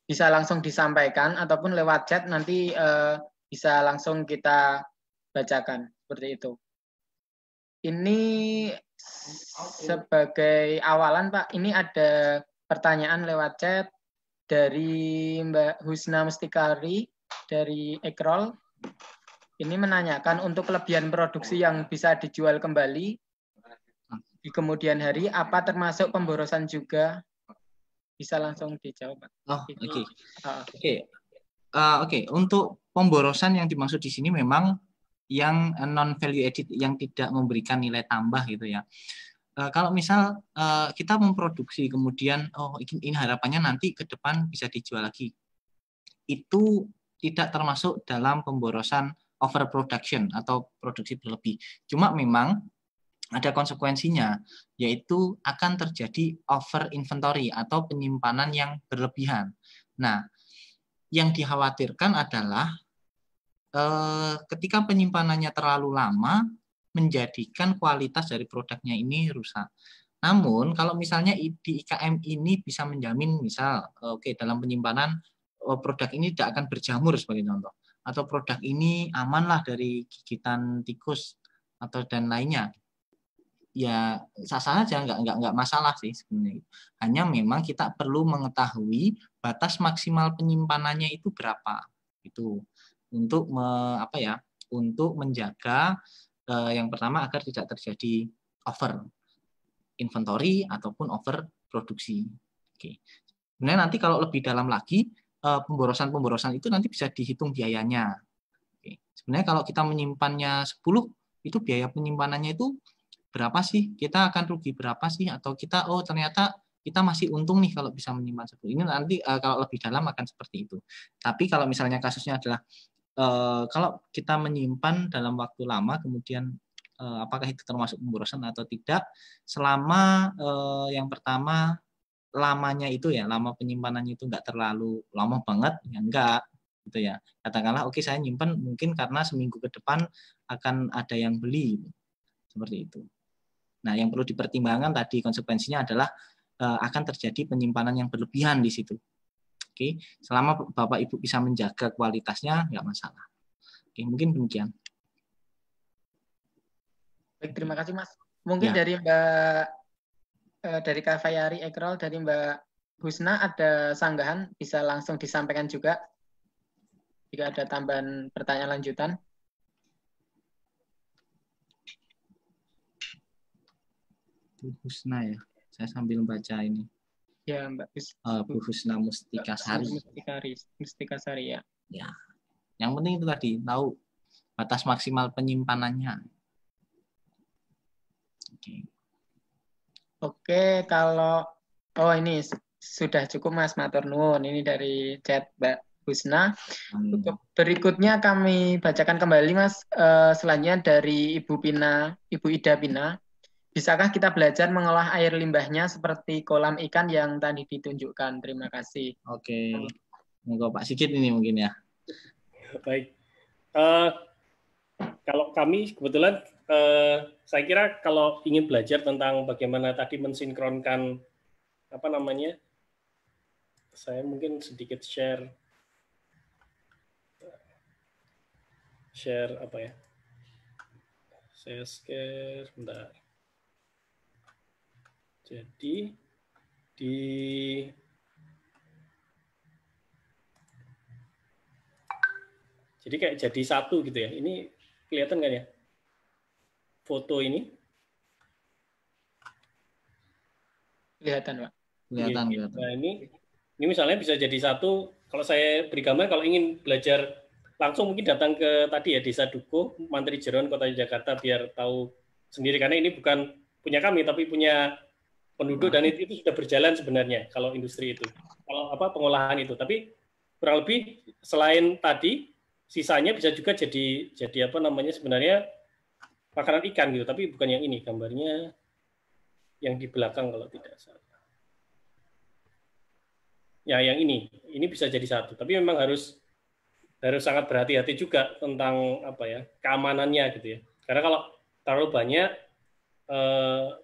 bisa langsung disampaikan ataupun lewat chat nanti bisa langsung kita bacakan seperti itu. Ini sebagai awalan Pak, ini ada pertanyaan lewat chat dari Mbak Husna Mustikari dari Ekrol. Ini menanyakan untuk kelebihan produksi yang bisa dijual kembali di kemudian hari, apa termasuk pemborosan juga? Bisa langsung dijawab Pak. Oh, oke. Oke, untuk pemborosan yang dimaksud di sini memang yang non value added, yang tidak memberikan nilai tambah gitu ya. Kalau misal kita memproduksi kemudian ini harapannya nanti ke depan bisa dijual lagi, itu tidak termasuk dalam pemborosan overproduction atau produksi berlebih. Cuma memang ada konsekuensinya, yaitu akan terjadi over inventory atau penyimpanan yang berlebihan. Nah, yang dikhawatirkan adalah ketika penyimpanannya terlalu lama, menjadikan kualitas dari produknya ini rusak. Namun, kalau misalnya di IKM ini bisa menjamin, misal, dalam penyimpanan produk ini tidak akan berjamur sebagai contoh, atau produk ini amanlah dari gigitan tikus atau dan lainnya, ya sah-sah aja, nggak masalah sih sebenarnya. Hanya memang kita perlu mengetahui batas maksimal penyimpanannya itu berapa, itu untuk untuk menjaga yang pertama agar tidak terjadi over inventory ataupun over produksi. Oke. Sebenarnya nanti kalau lebih dalam lagi pemborosan itu nanti bisa dihitung biayanya. Oke. Sebenarnya kalau kita menyimpannya 10, itu biaya penyimpanannya itu berapa sih? Kita akan rugi berapa sih? Atau kita ternyata kita masih untung nih kalau bisa menyimpan 10. Ini nanti kalau lebih dalam akan seperti itu. Tapi kalau misalnya kasusnya adalah kalau kita menyimpan dalam waktu lama, kemudian apakah itu termasuk pemborosan atau tidak? Selama yang pertama lamanya itu ya, lama penyimpanannya itu enggak terlalu lama banget, ya enggak gitu ya. Katakanlah saya nyimpan mungkin karena seminggu ke depan akan ada yang beli, seperti itu. Nah, yang perlu dipertimbangkan tadi konsekuensinya adalah akan terjadi penyimpanan yang berlebihan di situ. Oke, selama Bapak Ibu bisa menjaga kualitasnya, nggak masalah. Oke, mungkin demikian. Baik, terima kasih Mas. Mungkin dari Mbak dari Kak Fayari Ekrol, dari Mbak Husna ada sanggahan, bisa langsung disampaikan juga jika ada tambahan pertanyaan lanjutan. Bu Husna ya, saya sambil baca ini. Ya, Mbak Bu Husna Mustikasari. Mustikasari ya. Ya, yang penting itu tadi tahu batas maksimal penyimpanannya. Oke, kalau ini sudah cukup Mas Matur nuwun. Ini dari chat Mbak Husna. Untuk berikutnya kami bacakan kembali Mas. Selanjutnya dari Ibu Ida Pina. Bisakah kita belajar mengolah air limbahnya seperti kolam ikan yang tadi ditunjukkan? Terima kasih. Oke, monggo Pak Sigit ini mungkin ya. Baik. Kalau kami kebetulan saya kira kalau ingin belajar tentang bagaimana tadi mensinkronkan saya mungkin sedikit share Saya share bentar. Jadi kayak jadi satu gitu ya. Ini kelihatan kan ya? Foto ini. Kelihatan, Pak. Kelihatan. Nah, ini misalnya bisa jadi satu. Kalau saya beri gambar, kalau ingin belajar langsung mungkin datang ke tadi ya Desa Dukuh, Mantri Jeron, Kota Jakarta biar tahu sendiri karena ini bukan punya kami tapi punya penduduk dan itu sudah berjalan sebenarnya kalau industri itu. Kalau pengolahan itu. Tapi kurang lebih selain tadi sisanya bisa juga jadi sebenarnya makanan ikan gitu, tapi bukan yang ini, gambarnya yang di belakang kalau tidak salah. Ya, yang ini bisa jadi satu, tapi memang harus sangat berhati-hati juga tentang keamanannya gitu ya. Karena kalau terlalu banyak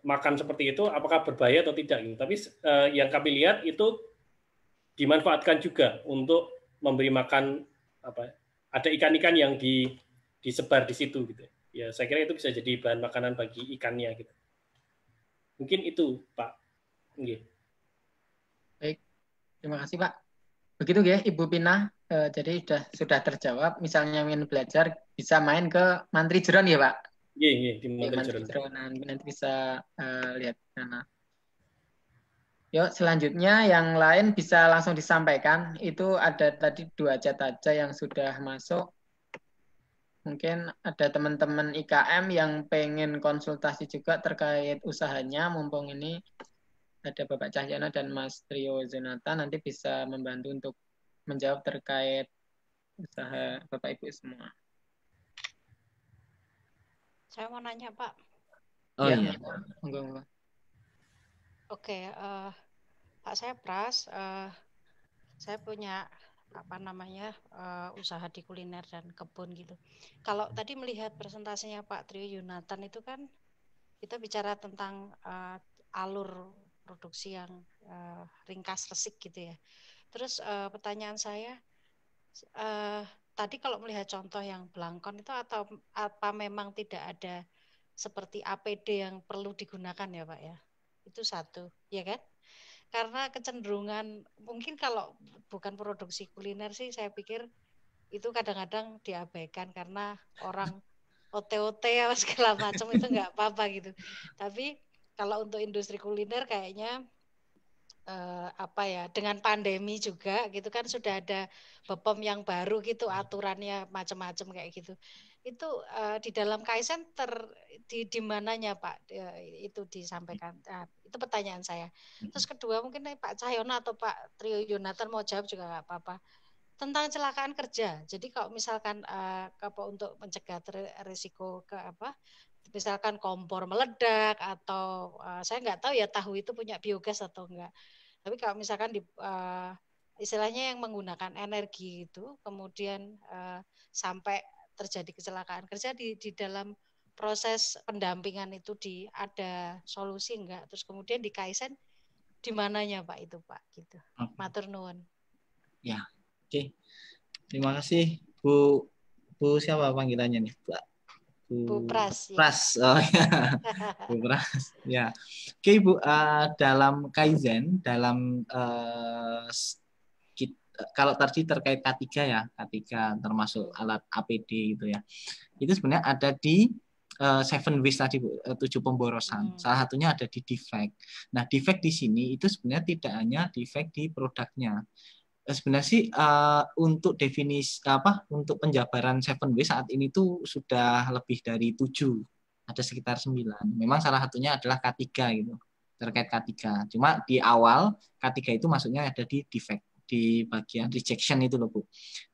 makan seperti itu, apakah berbahaya atau tidak gitu. Tapi yang kami lihat itu dimanfaatkan juga untuk memberi makan ada ikan-ikan yang disebar di situ gitu. ya saya kira itu bisa jadi bahan makanan bagi ikannya gitu. Mungkin itu Pak. Nggih. Baik, terima kasih Pak. Begitu ya Ibu Pina, jadi sudah terjawab. Misalnya ingin belajar bisa main ke Mantri Jeron ya Pak. Iya, di Mantri Jeron. Nanti bisa lihat sana. Yuk selanjutnya yang lain bisa langsung disampaikan. Itu ada tadi 2 chat aja yang sudah masuk. Mungkin ada teman-teman IKM yang pengen konsultasi juga terkait usahanya. Mumpung ini ada Bapak Cahyono dan Mas Trio Zonata, nanti bisa membantu untuk menjawab terkait usaha Bapak Ibu semua. Saya mau nanya Pak. Oh iya. Monggo. Oke, Pak, saya Pras. Saya punya usaha di kuliner dan kebun gitu. Kalau tadi melihat presentasinya Pak Trio Yunatan itu kan kita bicara tentang alur produksi yang ringkas resik gitu ya. Terus pertanyaan saya, tadi kalau melihat contoh yang Blangkon itu atau apa memang tidak ada seperti APD yang perlu digunakan ya Pak ya? Itu satu, ya kan? Karena kecenderungan mungkin kalau bukan produksi kuliner sih saya pikir itu kadang-kadang diabaikan karena orang OT-OT ya segala macam itu nggak apa-apa gitu. Tapi kalau untuk industri kuliner kayaknya dengan pandemi juga gitu kan sudah ada BPOM yang baru gitu aturannya macam-macam kayak gitu. Itu di dalam Kaizen di mananya Pak itu disampaikan. Nah, itu pertanyaan saya. Terus kedua mungkin Pak Cahyono atau Pak Trio Yunatan mau jawab juga nggak apa-apa. Tentang kecelakaan kerja. Jadi kalau misalkan untuk mencegah risiko misalkan kompor meledak atau saya nggak tahu ya tahu itu punya biogas atau enggak. Tapi kalau misalkan istilahnya yang menggunakan energi itu kemudian sampai terjadi kecelakaan kerja di dalam proses pendampingan itu ada solusi enggak? Terus kemudian di Kaizen di mananya Pak itu Pak gitu. Matur nuwun. Ya, oke. Terima kasih Bu siapa panggilannya nih? Bu Pras. Pras. Ya. Oh ya. Bu Pras. Ya. Oke Bu, dalam Kaizen, dalam kalau tadi terkait K3 ya, K3 termasuk alat APD gitu ya. Itu sebenarnya ada di 7 waste tadi Bu, 7 pemborosan. Salah satunya ada di defect. Nah, defect di sini itu sebenarnya tidak hanya defect di produknya. Sebenarnya sih untuk definisi untuk penjabaran 7 waste saat ini tuh sudah lebih dari 7. Ada sekitar 9. Memang salah satunya adalah K3 gitu. Terkait K3. Cuma di awal K3 itu maksudnya ada di defect, di bagian rejection itu loh Bu.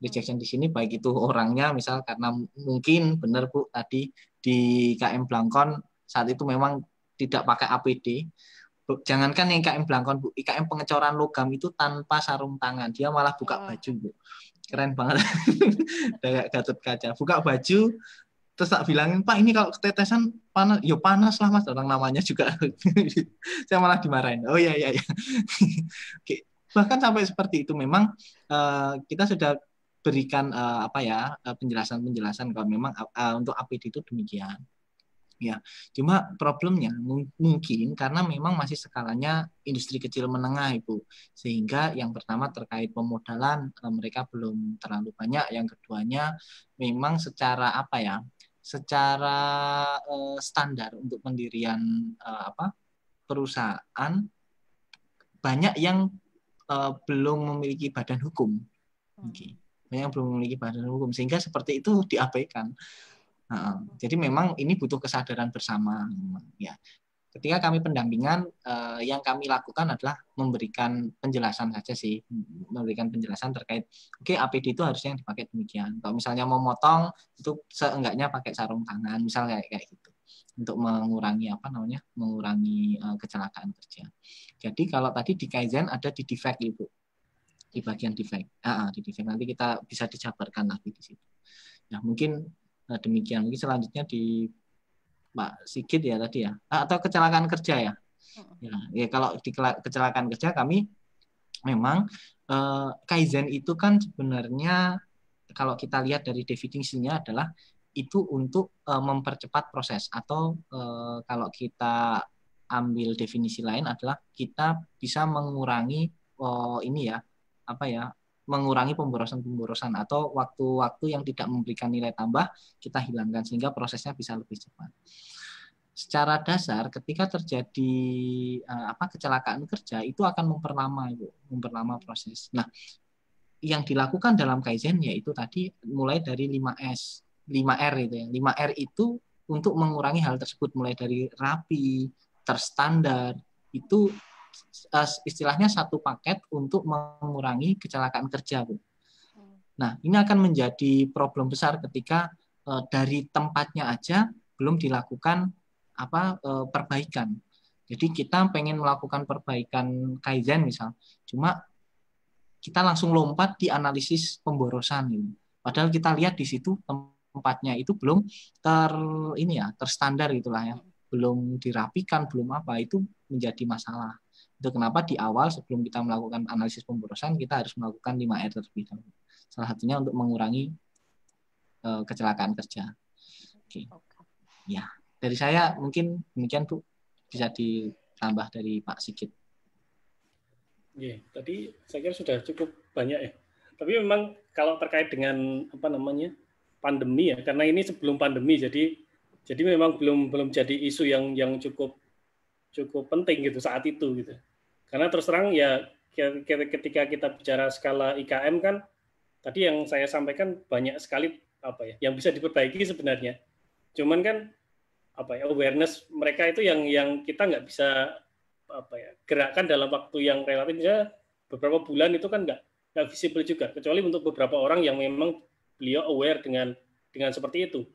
Rejection di sini baik itu orangnya misal karena mungkin benar Bu tadi di KM Blangkon saat itu memang tidak pakai APD. Jangankan yang IKM Blangkon Bu, IKM pengecoran logam itu tanpa sarung tangan, dia malah buka baju Bu. Keren banget. Kayak Gatot Kaca, buka baju terus tak bilangin Pak ini kalau ketetesan panas, yo panas lah Mas, orang namanya juga. Saya malah dimarahin. Oh iya. Oke. Bahkan sampai seperti itu memang kita sudah berikan penjelasan kalau memang untuk APD itu demikian. Ya, cuma problemnya mungkin karena memang masih skalanya industri kecil menengah Ibu. Sehingga yang pertama terkait pemodalan mereka belum terlalu banyak, yang keduanya memang secara secara standar untuk pendirian perusahaan banyak yang belum memiliki badan hukum. Banyak yang belum memiliki badan hukum sehingga seperti itu diabaikan. Jadi memang ini butuh kesadaran bersama ya. Ketika kami pendampingan yang kami lakukan adalah memberikan penjelasan saja sih, memberikan penjelasan terkait APD itu harusnya yang dipakai demikian. Kalau misalnya mau motong itu seenggaknya pakai sarung tangan misal kayak gitu untuk mengurangi mengurangi kecelakaan kerja. Jadi kalau tadi di Kaizen ada di defect Ibu. Di bagian defect. Di defect nanti kita bisa dijabarkan lagi di situ. Nah, mungkin demikian. Mungkin selanjutnya di Pak Sigit ya tadi ya. Atau kecelakaan kerja ya. Ya kalau di kecelakaan kerja kami memang Kaizen itu kan sebenarnya kalau kita lihat dari definisinya adalah itu untuk mempercepat proses, atau kalau kita ambil definisi lain adalah kita bisa mengurangi mengurangi pemborosan atau waktu-waktu yang tidak memberikan nilai tambah kita hilangkan sehingga prosesnya bisa lebih cepat. Secara dasar ketika terjadi kecelakaan kerja itu akan memperlama proses. Nah, yang dilakukan dalam Kaizen yaitu tadi mulai dari 5S, 5R itu ya. 5R itu untuk mengurangi hal tersebut, mulai dari rapi, terstandar, itu istilahnya satu paket untuk mengurangi kecelakaan kerja, Bu. Nah, ini akan menjadi problem besar ketika dari tempatnya aja belum dilakukan perbaikan. Jadi kita pengen melakukan perbaikan Kaizen misal, cuma kita langsung lompat di analisis pemborosan ini. Padahal kita lihat di situ tempatnya itu belum terstandar itulah ya. Belum dirapikan, belum itu menjadi masalah. Itu kenapa di awal sebelum kita melakukan analisis pemborosan kita harus melakukan 5R terlebih dahulu. Salah satunya untuk mengurangi kecelakaan kerja. Oke. Ya, dari saya mungkin demikian, Bu. Bisa ditambah dari Pak Sigit. Ya, tadi saya kira sudah cukup banyak ya. Tapi memang kalau terkait dengan pandemi ya, karena ini sebelum pandemi, jadi memang belum jadi isu yang cukup penting gitu saat itu gitu. Karena terus terang ya ketika kita bicara skala IKM kan tadi yang saya sampaikan banyak sekali yang bisa diperbaiki sebenarnya. Cuman kan awareness mereka itu yang kita nggak bisa gerakkan dalam waktu yang relatif ya beberapa bulan itu kan nggak visible juga, kecuali untuk beberapa orang yang memang beliau aware dengan seperti itu,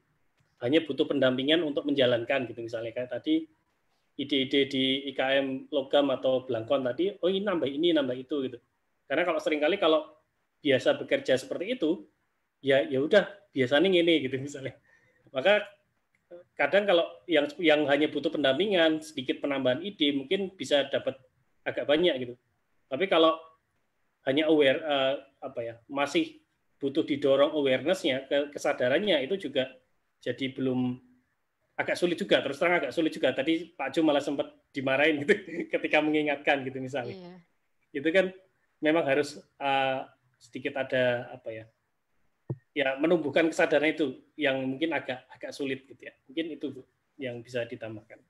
hanya butuh pendampingan untuk menjalankan gitu, misalnya kayak tadi ide-ide di IKM logam atau Blangkon tadi, ini nambah itu gitu. Karena kalau seringkali kalau biasa bekerja seperti itu ya udah biasanya gini gitu misalnya, maka kadang kalau yang hanya butuh pendampingan, sedikit penambahan ide, mungkin bisa dapat agak banyak gitu. Tapi kalau hanya aware, masih butuh didorong awareness-nya, kesadarannya itu juga jadi belum, agak sulit juga, terus terang agak sulit juga. Tadi Pak Jo malah sempat dimarahin gitu ketika mengingatkan gitu misalnya. Iya. Itu kan memang harus sedikit ada menumbuhkan kesadaran itu yang mungkin agak sulit gitu ya. Mungkin itu Bu yang bisa ditambahkan.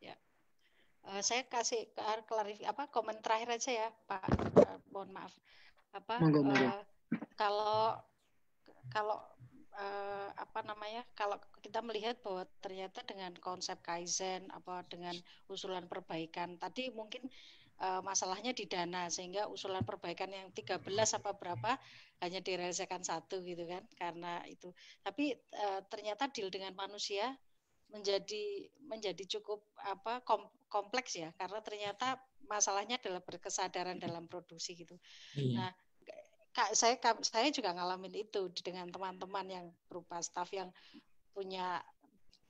Ya. Saya kasih komen terakhir aja ya, Pak. Mohon maaf. Kalau kita melihat bahwa ternyata dengan konsep Kaizen dengan usulan perbaikan tadi mungkin masalahnya di dana, sehingga usulan perbaikan yang 13 apa berapa hanya direalisasikan 1 gitu kan, karena itu. Tapi ternyata deal dengan manusia menjadi cukup kompleks ya, karena ternyata masalahnya adalah berkesadaran dalam produksi gitu. Iya. Nah, saya juga ngalamin itu dengan teman-teman yang berupa staf yang punya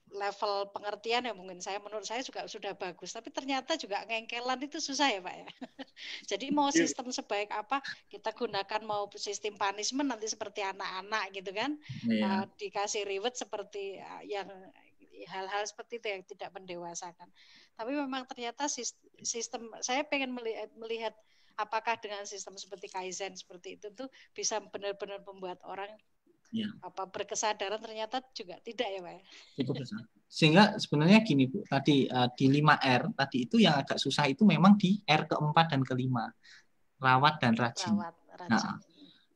level pengertian yang menurut saya juga sudah bagus, tapi ternyata juga ngengkelan itu susah ya Pak ya. Jadi mau sistem sebaik apa kita gunakan, mau sistem punishment nanti seperti anak-anak gitu kan, dikasih reward seperti yang hal-hal seperti itu yang tidak mendewasakan. Tapi memang ternyata sistem, saya pengen melihat apakah dengan sistem seperti Kaizen seperti itu tuh bisa benar-benar membuat orang berkesadaran, ternyata juga tidak ya Pak ya. Cukup besar. Sehingga sebenarnya gini Bu, tadi di 5R tadi itu yang agak susah itu memang di R keempat dan kelima, rawat dan rajin.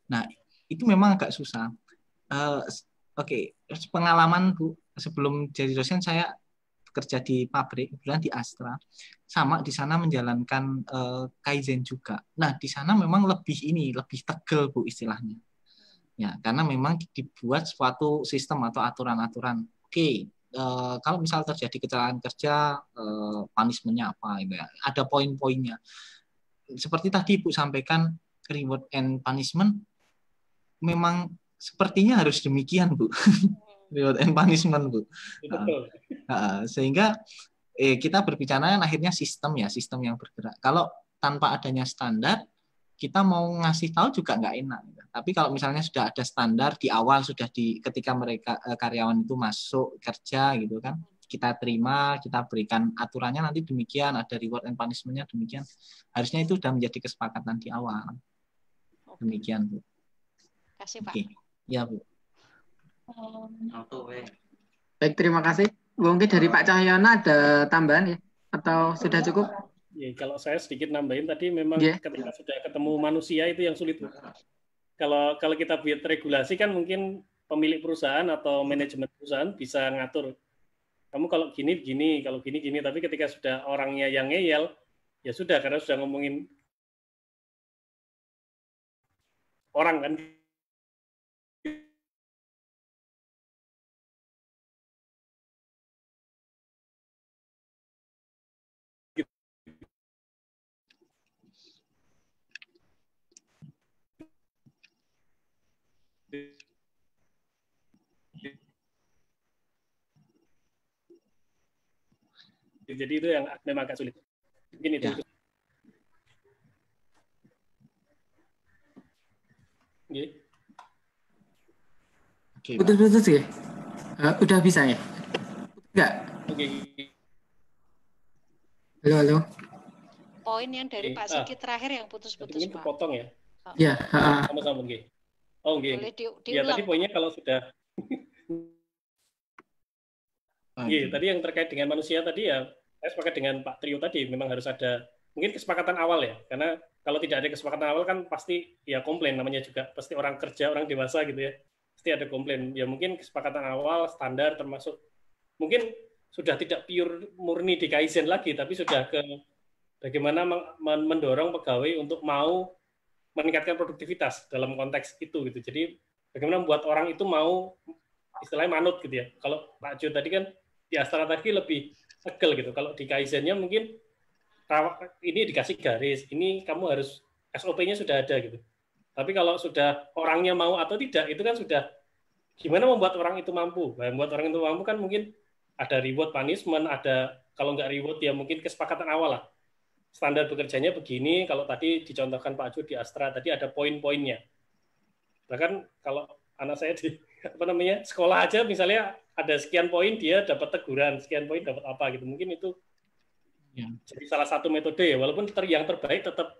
Nah itu memang agak susah. Oke, pengalaman Bu, sebelum jadi dosen saya kerja di pabrik, kebetulan di Astra, sama di sana menjalankan Kaizen juga. Nah di sana memang lebih tegel Bu istilahnya. Ya, karena memang dibuat suatu sistem atau aturan-aturan. Oke, kalau misal terjadi kecelakaan kerja, punishment-nya apa? Gitu ya. Ada poin-poinnya. Seperti tadi Ibu sampaikan, reward and punishment memang sepertinya harus demikian, Bu. Reward and punishment, Bu. Sehingga kita berbicara akhirnya sistem yang bergerak. Kalau tanpa adanya standar, kita mau ngasih tahu juga nggak enak. Tapi kalau misalnya sudah ada standar di awal, sudah ketika mereka karyawan itu masuk kerja gitu kan, kita terima, kita berikan aturannya nanti demikian, ada reward and punishment-nya demikian. Harusnya itu sudah menjadi kesepakatan di awal. Demikian, Bu. Kasih, Pak. Oke. Ya, Bu. Baik, terima kasih. Mungkin dari Pak Cahyono ada tambahan ya? Atau sudah cukup? Ya, kalau saya sedikit nambahin tadi memang ketika sudah ketemu manusia itu yang sulit. Kalau kita buat regulasi kan mungkin pemilik perusahaan atau manajemen perusahaan bisa ngatur. Kamu kalau gini gini, kalau gini gini. Tapi ketika sudah orangnya yang ngeyel, ya sudah karena sudah ngomongin orang kan. Jadi itu yang memang agak sulit. Mungkin itu. Ya. Putus-putus ya? Udah bisa ya? Enggak? Oke. Halo. Poin yang dari Pak Sigit terakhir yang putus-putus, Mungkin Pak. kepotong ya? Iya. Sama-sama, Nggih. Oh, nggih. Boleh diulang, ya, tadi poinnya kalau sudah Iya, tadi yang terkait dengan manusia tadi ya, saya sepakat dengan Pak Trio tadi, memang harus ada mungkin kesepakatan awal ya, karena kalau tidak ada kesepakatan awal kan pasti ya komplain, namanya juga pasti orang kerja, orang dewasa gitu ya, pasti ada komplain. Ya mungkin kesepakatan awal, standar termasuk, mungkin sudah tidak pure murni di Kaizen lagi, tapi sudah ke bagaimana mendorong pegawai untuk mau meningkatkan produktivitas dalam konteks itu gitu. Jadi bagaimana membuat orang itu mau istilahnya manut gitu ya. Kalau Pak Jo tadi kan di Astra tadi lebih tegel gitu. Kalau di Kaizen-nya mungkin ini dikasih garis, ini kamu harus SOP-nya sudah ada gitu. Tapi kalau sudah orangnya mau atau tidak, itu kan sudah gimana membuat orang itu mampu. Nah, membuat orang itu mampu kan mungkin ada reward punishment, ada kalau nggak reward ya mungkin kesepakatan awal lah. Standar bekerjanya begini, kalau tadi dicontohkan Pak Jo di Astra, tadi ada poin-poinnya. Bahkan kalau anak saya di sekolah aja misalnya ada sekian poin dia dapat teguran, sekian poin dapat apa gitu. Mungkin itu jadi salah satu metode ya, walaupun yang terbaik tetap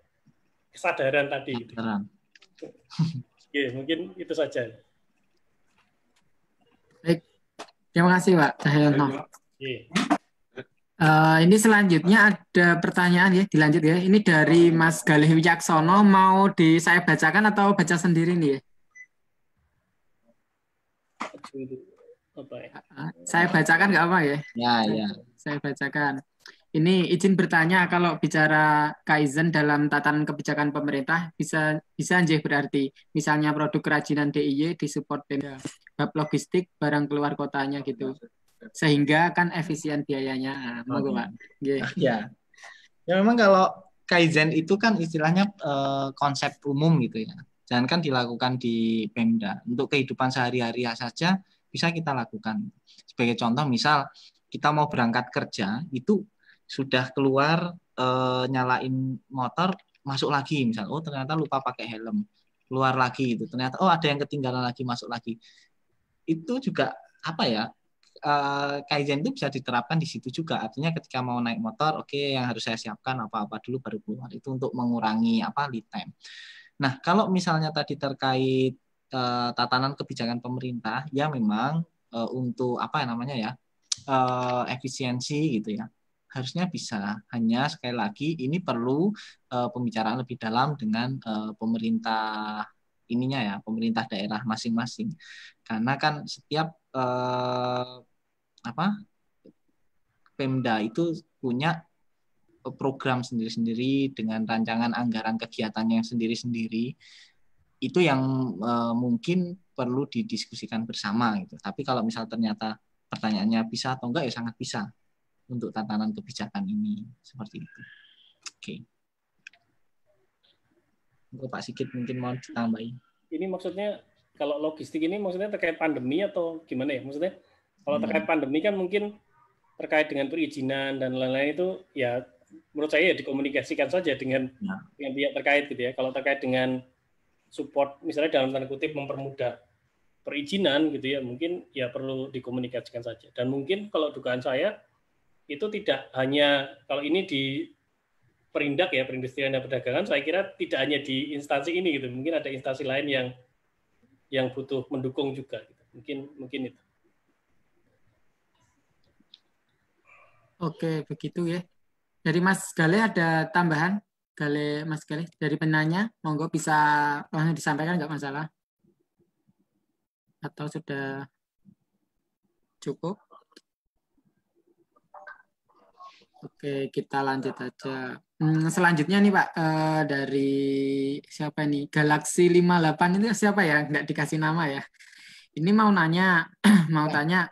kesadaran tadi. Gitu. Ya, mungkin itu saja. Baik, terima kasih Pak Cahyono. Ini selanjutnya ada pertanyaan ya, dilanjut ya. Ini dari Mas Galih Wicaksono, mau saya bacakan atau baca sendiri nih ya? Saya bacakan nggak apa ya? Ya. Saya bacakan. Ini izin bertanya, kalau bicara Kaizen dalam tatanan kebijakan pemerintah, bisa berarti misalnya produk kerajinan DIY disupport Pemda, bab logistik, barang keluar kotanya gitu. Sehingga kan efisien biayanya. Monggo Pak. Ya memang kalau Kaizen itu kan istilahnya konsep umum gitu ya. Jangan kan dilakukan di Pemda. Untuk kehidupan sehari-hari saja bisa kita lakukan. Sebagai contoh misal kita mau berangkat kerja itu sudah keluar nyalain motor, masuk lagi misal, oh ternyata lupa pakai helm, keluar lagi itu, ternyata oh ada yang ketinggalan lagi, masuk lagi. Itu juga apa ya, Kaizen itu bisa diterapkan di situ juga. Artinya ketika mau naik motor, oke, yang harus saya siapkan apa-apa dulu baru keluar. Itu untuk mengurangi lead time. Nah, kalau misalnya tadi terkait tatanan kebijakan pemerintah, ya memang untuk efisiensi gitu ya. Harusnya bisa. Hanya sekali lagi ini perlu pembicaraan lebih dalam dengan pemerintah pemerintah daerah masing-masing. Karena kan setiap Pemda itu punya program sendiri-sendiri dengan rancangan anggaran kegiatannya yang sendiri-sendiri. Itu yang mungkin perlu didiskusikan bersama gitu. Tapi kalau misal ternyata pertanyaannya bisa atau enggak, ya sangat bisa untuk tatanan kebijakan ini seperti itu. Oke. Untuk Pak Sigit mungkin mau ditambahin. Ini maksudnya kalau logistik ini maksudnya terkait pandemi atau gimana ya? Maksudnya kalau terkait pandemi kan mungkin terkait dengan perizinan dan lain-lain itu ya menurut saya ya dikomunikasikan saja dengan pihak terkait gitu ya. Kalau terkait dengan support misalnya dalam tanda kutip mempermudah perizinan gitu ya, mungkin ya perlu dikomunikasikan saja. Dan mungkin kalau dugaan saya itu tidak hanya kalau ini di Perindak ya, Perindustrian dan Perdagangan, saya kira tidak hanya di instansi ini gitu, mungkin ada instansi lain yang butuh mendukung juga gitu. Mungkin itu. Oke, begitu ya. Dari Mas Gale ada tambahan? Mas Gale, dari penanya, monggo bisa langsung disampaikan, nggak masalah. Atau sudah cukup? Oke, kita lanjut aja. Selanjutnya nih Pak, dari siapa nih? Galaxy 58 itu siapa ya? Nggak dikasih nama ya. Ini mau nanya, tanya,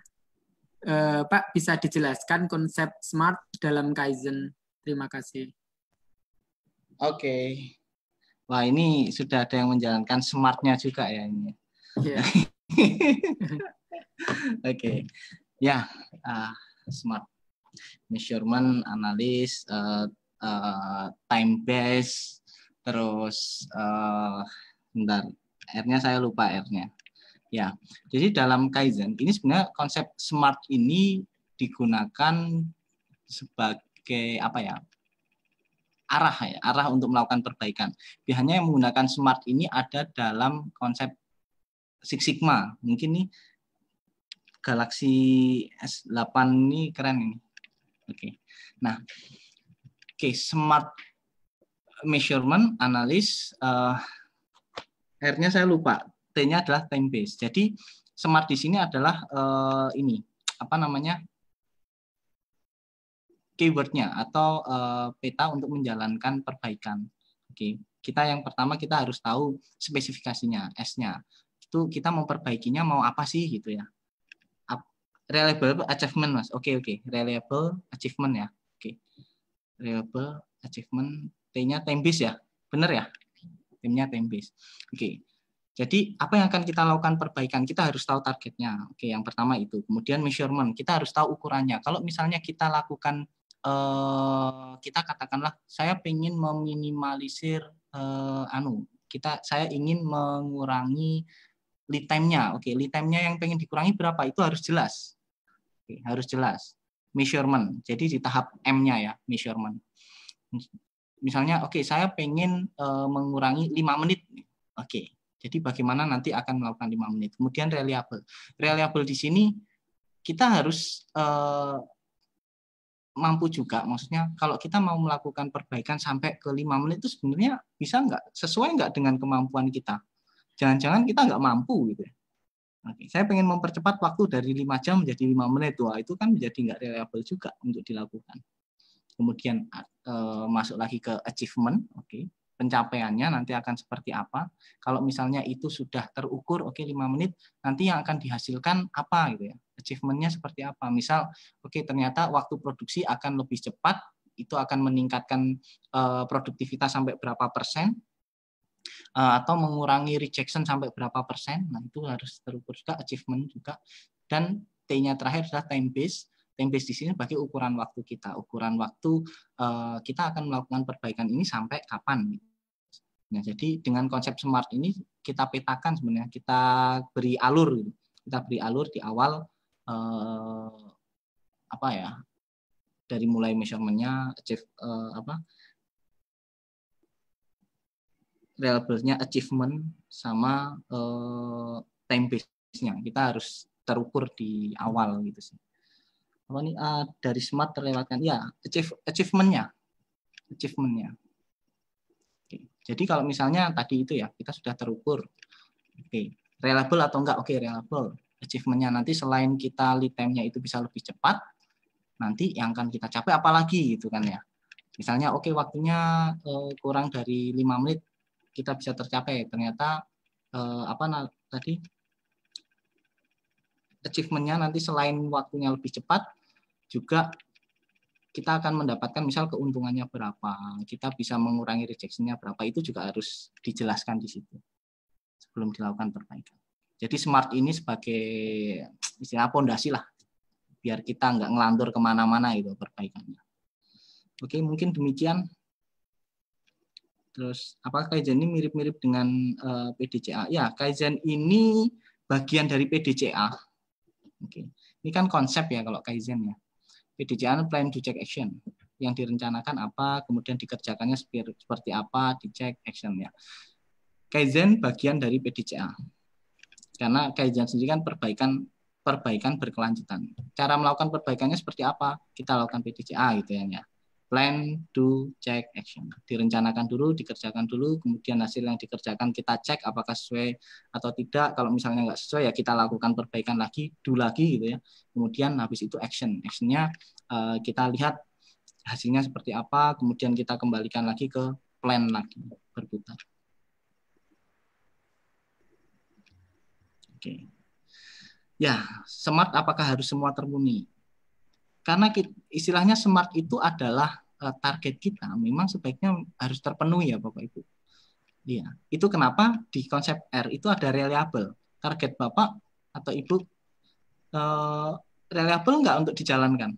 Pak bisa dijelaskan konsep SMART dalam Kaizen? Terima kasih. Oke. Wah, ini sudah ada yang menjalankan SMART-nya juga ya ini. Yeah. Oke. Ya, SMART. Measurement, analis, time base, terus bentar, R-nya saya lupa R-nya. Ya, jadi dalam Kaizen ini sebenarnya konsep SMART ini digunakan sebagai apa ya? Arah untuk melakukan perbaikan. Biasanya yang menggunakan SMART ini ada dalam konsep Six Sigma. Mungkin nih Galaxy S8 ini keren ini. Oke. Nah, SMART measurement, analis, R-nya saya lupa. T-nya adalah time base. Jadi SMART di sini adalah keyword-nya atau peta untuk menjalankan perbaikan. Oke. Kita yang pertama kita harus tahu spesifikasinya, S-nya. Itu kita mau perbaikinya mau apa sih gitu ya. Reliable achievement, Mas. Oke. Reliable achievement ya. Oke. Reliable achievement, T-nya time base ya. Benar ya? T-nya time base. Oke. Jadi apa yang akan kita lakukan perbaikan? Kita harus tahu targetnya. Oke, yang pertama itu. Kemudian measurement, kita harus tahu ukurannya. Kalau misalnya kita lakukan kita katakanlah saya ingin meminimalisir saya ingin mengurangi lead time-nya. Oke, lead time-nya yang pengen dikurangi berapa? Itu harus jelas. Oke, harus jelas. Measurement. Jadi di tahap M-nya ya, measurement. Misalnya, saya pengen mengurangi 5 menit. Oke, jadi bagaimana nanti akan melakukan 5 menit. Kemudian reliable. Reliable di sini kita harus mampu juga. Maksudnya kalau kita mau melakukan perbaikan sampai ke 5 menit itu sebenarnya bisa nggak? Sesuai nggak dengan kemampuan kita? Jangan-jangan kita nggak mampu gitu ya. Oke, saya pengen mempercepat waktu dari 5 jam menjadi 5 menit. Wah, itu kan menjadi nggak reliable juga untuk dilakukan. Kemudian masuk lagi ke achievement. Oke, pencapaiannya nanti akan seperti apa. Kalau misalnya itu sudah terukur, 5 menit, nanti yang akan dihasilkan apa gitu ya. Achievement-nya seperti apa. Misal, ternyata waktu produksi akan lebih cepat, itu akan meningkatkan produktivitas sampai berapa persen, atau mengurangi rejection sampai berapa persen. Nah, itu harus terukur juga, achievement juga. Dan T-nya terakhir adalah time base. Time base di sini sebagai ukuran waktu kita. Ukuran waktu kita akan melakukan perbaikan ini sampai kapan. Nah, jadi dengan konsep SMART ini kita petakan sebenarnya, kita beri alur. Kita beri alur di awal dari mulai measurement-nya, reliable-nya, achievement, sama time base-nya. Kita harus terukur di awal gitu sih. Apa nih dari SMART terlewatkan? Ya, achievement-nya. Oke. Jadi kalau misalnya tadi itu ya, kita sudah terukur. Reliable atau enggak? Reliable. Achievement-nya nanti selain kita lead time-nya itu bisa lebih cepat, nanti yang akan kita capai apalagi gitu kan ya. Misalnya waktunya kurang dari 5 menit, kita bisa tercapai. Ternyata achievement-nya nanti selain waktunya lebih cepat, juga kita akan mendapatkan misal keuntungannya berapa, kita bisa mengurangi rejection-nya berapa, itu juga harus dijelaskan di situ sebelum dilakukan perbaikan. Jadi SMART ini sebagai istilah pondasi lah, biar kita nggak ngelantur kemana-mana itu perbaikannya. Oke, mungkin demikian. Terus apakah Kaizen ini mirip-mirip dengan PDCA? Ya, Kaizen ini bagian dari PDCA. Oke. Ini kan konsep ya kalau Kaizen ya. PDCA plan do check action. Yang direncanakan apa, kemudian dikerjakannya seperti apa, dicek action ya. Kaizen bagian dari PDCA. Karena Kaizen sendiri kan perbaikan berkelanjutan. Cara melakukan perbaikannya seperti apa? Kita lakukan PDCA gitu ya. Plan, do, check, action. Direncanakan dulu, dikerjakan dulu, kemudian hasil yang dikerjakan kita cek apakah sesuai atau tidak. Kalau misalnya nggak sesuai ya kita lakukan perbaikan lagi, do lagi gitu ya. Kemudian habis itu action. Actionnya kita lihat hasilnya seperti apa, kemudian kita kembalikan lagi ke plan lagi, berputar. Oke. Ya, SMART apakah harus semua terpenuhi? Karena istilahnya SMART itu adalah target kita, memang sebaiknya harus terpenuhi ya Bapak Ibu. Iya, itu kenapa di konsep R itu ada reliable. Target Bapak atau Ibu reliable enggak untuk dijalankan?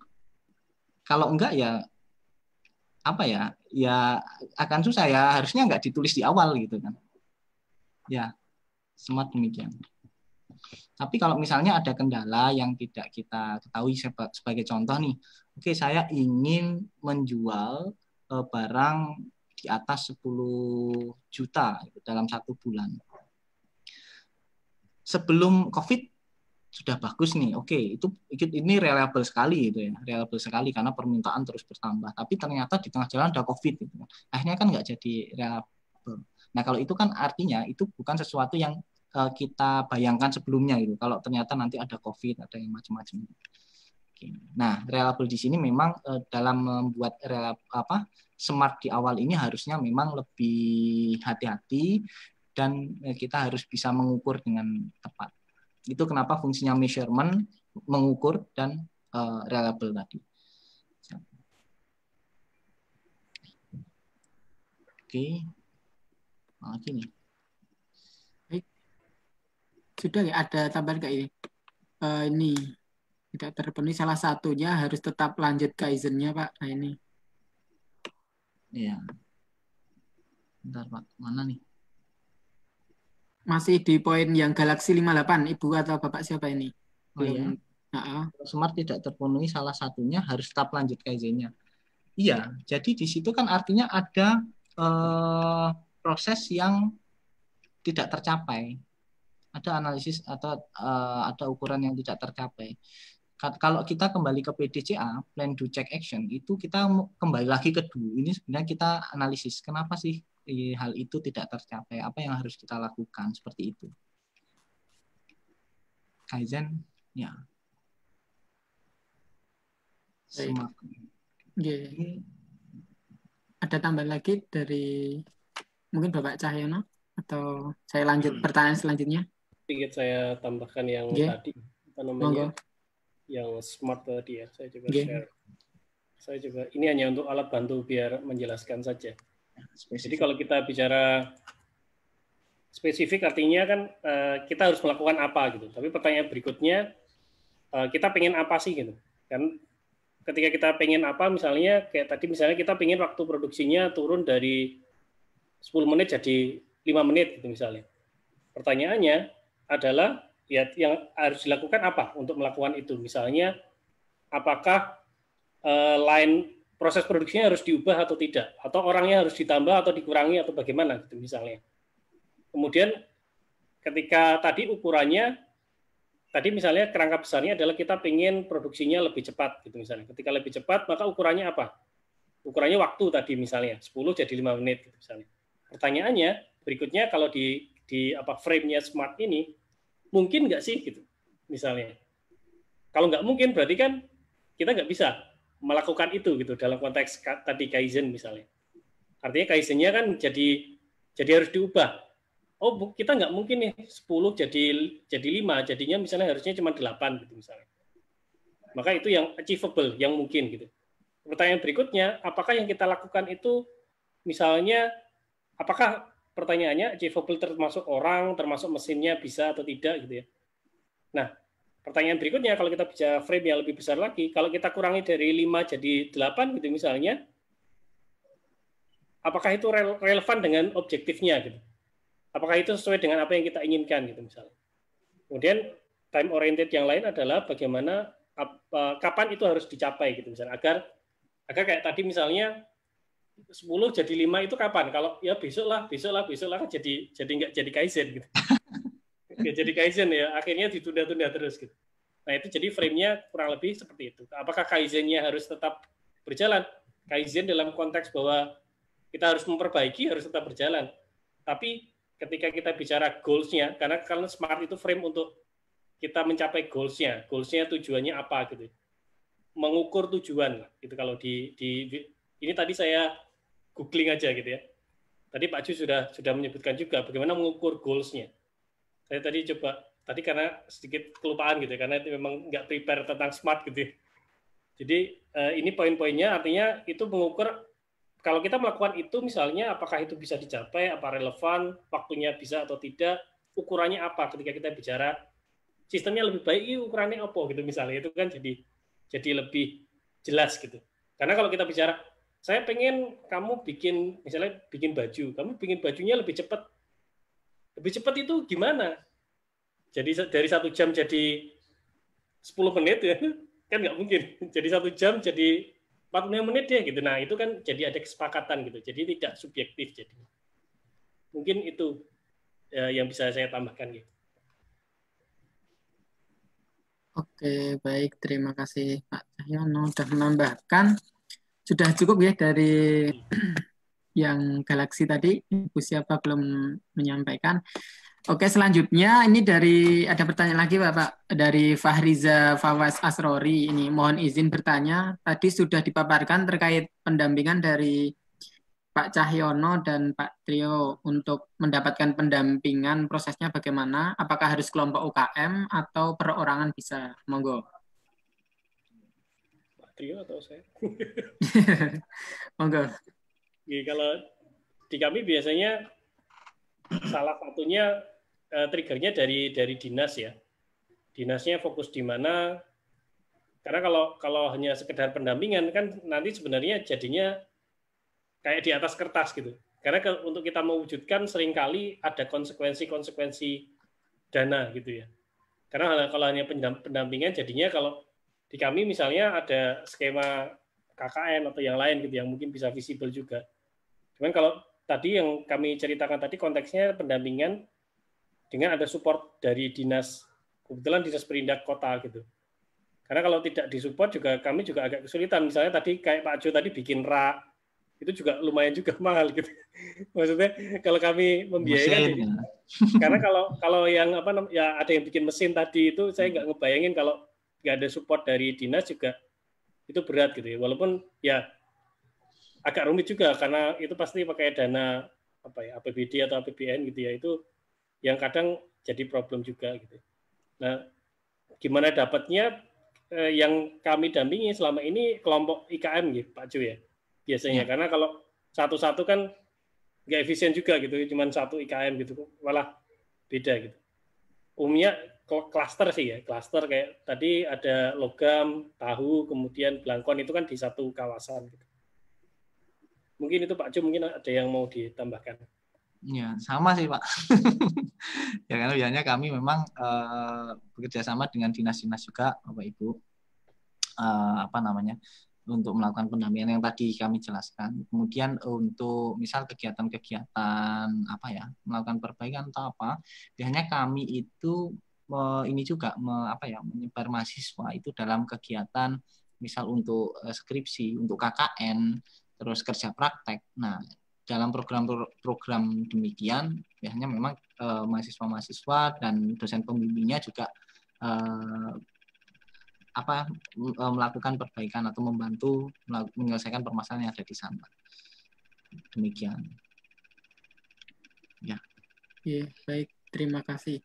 Kalau enggak ya apa ya? Ya akan susah ya, harusnya enggak ditulis di awal gitu kan. Ya, SMART demikian. Tapi kalau misalnya ada kendala yang tidak kita ketahui sebagai contoh nih, oke saya ingin menjual barang di atas 10 juta dalam 1 bulan. Sebelum COVID sudah bagus nih, oke ini reliable sekali gitu ya, reliable sekali karena permintaan terus bertambah. Tapi ternyata di tengah jalan ada COVID gitu. Akhirnya kan nggak jadi reliable. Nah kalau itu kan artinya itu bukan sesuatu yang kita bayangkan sebelumnya gitu. Kalau ternyata nanti ada COVID, ada yang macam-macam. Nah, reliable di sini memang dalam membuat SMART di awal ini harusnya memang lebih hati-hati dan kita harus bisa mengukur dengan tepat. Itu kenapa fungsinya measurement, mengukur dan reliable tadi. Oke. Lagi nih. Sudah ya, ada tambahan nggak ini? Ini tidak terpenuhi salah satunya harus tetap lanjut Kaizen-nya Pak. Nah ini. Iya. Bentar Pak, mana nih? Masih di poin yang Galaxy 58, Ibu atau Bapak siapa ini? Oh iya. SMART tidak terpenuhi salah satunya harus tetap lanjut Kaizen-nya. Iya, jadi di situ kan artinya ada proses yang tidak tercapai. Ada analisis atau ada ukuran yang tidak tercapai. Kalau kita kembali ke PDCA, plan do check action, itu kita kembali lagi ke do. Ini sebenarnya kita analisis kenapa sih hal itu tidak tercapai, apa yang harus kita lakukan, seperti itu. Kaizen, ya. Smart. Yeah. Ada tambahan lagi dari mungkin Bapak Cahyono atau saya lanjut pertanyaan selanjutnya? Sedikit saya tambahkan yang tadi apa namanya yang SMART tadi ya. Saya coba share. Saya coba ini hanya untuk alat bantu biar menjelaskan saja. Jadi kalau kita bicara spesifik artinya kan kita harus melakukan apa gitu. Tapi pertanyaan berikutnya kita pengen apa sih gitu. Kan ketika kita pengen apa misalnya kayak tadi misalnya kita pengen waktu produksinya turun dari 10 menit jadi 5 menit gitu misalnya. Pertanyaannya adalah ya yang harus dilakukan apa untuk melakukan itu? Misalnya apakah line proses produksinya harus diubah atau tidak? Atau orangnya harus ditambah atau dikurangi atau bagaimana gitu misalnya. Kemudian ketika tadi ukurannya tadi misalnya kerangka besarnya adalah kita ingin produksinya lebih cepat gitu misalnya. Ketika lebih cepat maka ukurannya apa? Ukurannya waktu tadi misalnya 10 jadi 5 menit gitu misalnya. Pertanyaannya berikutnya kalau di frame-nya SMART ini mungkin nggak sih gitu misalnya. Kalau nggak mungkin berarti kan kita nggak bisa melakukan itu gitu dalam konteks tadi Kaizen misalnya. Artinya Kaizen-nya kan jadi harus diubah. Oh kita nggak mungkin nih 10 jadi 5 jadinya misalnya harusnya cuma 8 gitu misalnya. Maka itu yang achievable yang mungkin gitu. Pertanyaan berikutnya apakah yang kita lakukan itu misalnya apakah pertanyaannya achievable termasuk orang, termasuk mesinnya bisa atau tidak gitu ya. Nah, pertanyaan berikutnya kalau kita bicara frame yang lebih besar lagi, kalau kita kurangi dari 5 jadi 8 gitu misalnya, apakah itu relevan dengan objektifnya gitu. Apakah itu sesuai dengan apa yang kita inginkan gitu misalnya. Kemudian time oriented yang lain adalah bagaimana kapan itu harus dicapai gitu misalnya, agar kayak tadi misalnya 10 jadi 5 itu kapan? Kalau ya besok lah kan jadi nggak jadi kaizen gitu. Nggak jadi kaizen ya, akhirnya ditunda-tunda terus gitu. Nah, itu jadi frame-nya kurang lebih seperti itu. Apakah kaizennya harus tetap berjalan? Kaizen dalam konteks bahwa kita harus memperbaiki, harus tetap berjalan. Tapi ketika kita bicara goals-nya, karena SMART itu frame untuk kita mencapai goals-nya. Goals-nya tujuannya apa gitu. Mengukur tujuan gitu. Kalau di ini tadi saya googling aja gitu ya. Tadi Pak Ju sudah menyebutkan juga bagaimana mengukur goals-nya. Saya tadi karena sedikit kelupaan gitu ya, karena itu memang nggak prepare tentang SMART gitu ya. Jadi ini poin-poinnya, artinya itu mengukur kalau kita melakukan itu misalnya apakah itu bisa dicapai, apa relevan, waktunya bisa atau tidak, ukurannya apa ketika kita bicara sistemnya lebih baik, ukurannya apa gitu misalnya, itu kan jadi lebih jelas gitu. Karena kalau kita bicara saya pengen kamu bikin baju, kamu bikin bajunya lebih cepat. Lebih cepat itu gimana? Jadi dari 1 jam jadi 10 menit ya, kan nggak mungkin. Jadi 1 jam jadi 45 menit ya gitu. Nah itu kan jadi ada kesepakatan gitu. Jadi tidak subjektif jadi. Mungkin itu yang bisa saya tambahkan gitu. Oke, baik. Terima kasih Pak Cahyono sudah menambahkan. Sudah cukup ya dari yang Galaksi tadi. Ibu siapa belum menyampaikan. Oke, selanjutnya ini ada pertanyaan lagi Bapak dari Fahriza Fawaz Asrori. Ini mohon izin bertanya. Tadi sudah dipaparkan terkait pendampingan dari Pak Cahyono dan Pak Trio untuk mendapatkan pendampingan, prosesnya bagaimana? Apakah harus kelompok UKM atau perorangan bisa? Monggo. Pak Trio atau saya? Monggo. Kalau di kami biasanya salah satunya triggernya dari dinas ya. Dinasnya fokus di mana? Karena kalau hanya sekedar pendampingan kan nanti sebenarnya jadinya kayak di atas kertas gitu. Karena untuk kita mewujudkan seringkali ada konsekuensi dana gitu ya. Karena kalau hanya pendampingan jadinya kalau di kami misalnya ada skema KKN atau yang lain gitu yang mungkin bisa visible juga. Cuman kalau tadi yang kami ceritakan tadi konteksnya pendampingan dengan ada support dari dinas, kebetulan dinas perindak kota gitu. Karena kalau tidak disupport juga kami juga agak kesulitan. Misalnya tadi kayak Pak Jo tadi bikin rak, itu juga lumayan juga mahal gitu. Maksudnya kalau kami membiayakan, karena kalau yang ya ada yang bikin mesin tadi itu saya nggak ngebayangin kalau nggak ada support dari dinas juga itu berat gitu ya. Walaupun ya agak rumit juga karena itu pasti pakai dana APBD atau APBN gitu ya, itu yang kadang jadi problem juga gitu. Nah, gimana dapatnya yang kami dampingi selama ini kelompok IKM gitu Pak Ju ya biasanya, karena kalau satu-satu kan nggak efisien juga gitu, cuman satu IKM gitu malah beda gitu. Umumnya klaster sih ya, klaster kayak tadi ada logam, tahu, kemudian belangkon itu kan di satu kawasan gitu. Mungkin itu Pak Ju, mungkin ada yang mau ditambahkan. Ya, sama sih Pak. Ya karena biasanya kami memang bekerja sama dengan dinas-dinas juga Bapak Ibu. Untuk melakukan pendampingan yang tadi kami jelaskan. Kemudian untuk misal kegiatan-kegiatan melakukan perbaikan atau apa, biasanya kami itu ini juga menyebar mahasiswa itu dalam kegiatan misal untuk skripsi, untuk KKN, terus kerja praktek. Nah, dalam program-program demikian biasanya memang mahasiswa-mahasiswa dan dosen pembimbingnya juga melakukan perbaikan atau membantu menyelesaikan permasalahan yang ada di sana. Demikian. Ya. Oke, baik, terima kasih.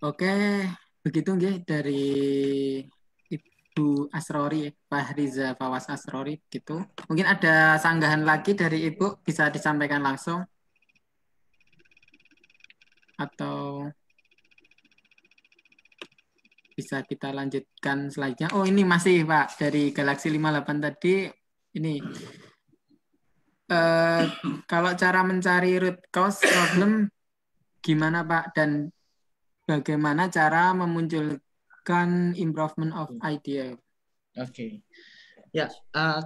Oke, begitu nggih dari Ibu Asrori, Fahriza Fawaz Asrori gitu. Mungkin ada sanggahan lagi dari Ibu, bisa disampaikan langsung atau bisa kita lanjutkan selanjutnya. Oh, ini masih Pak dari Galaxy 58 tadi. Ini Kalau cara mencari root cause problem gimana Pak? Dan bagaimana cara memunculkan improvement of idea? Oke. Ya,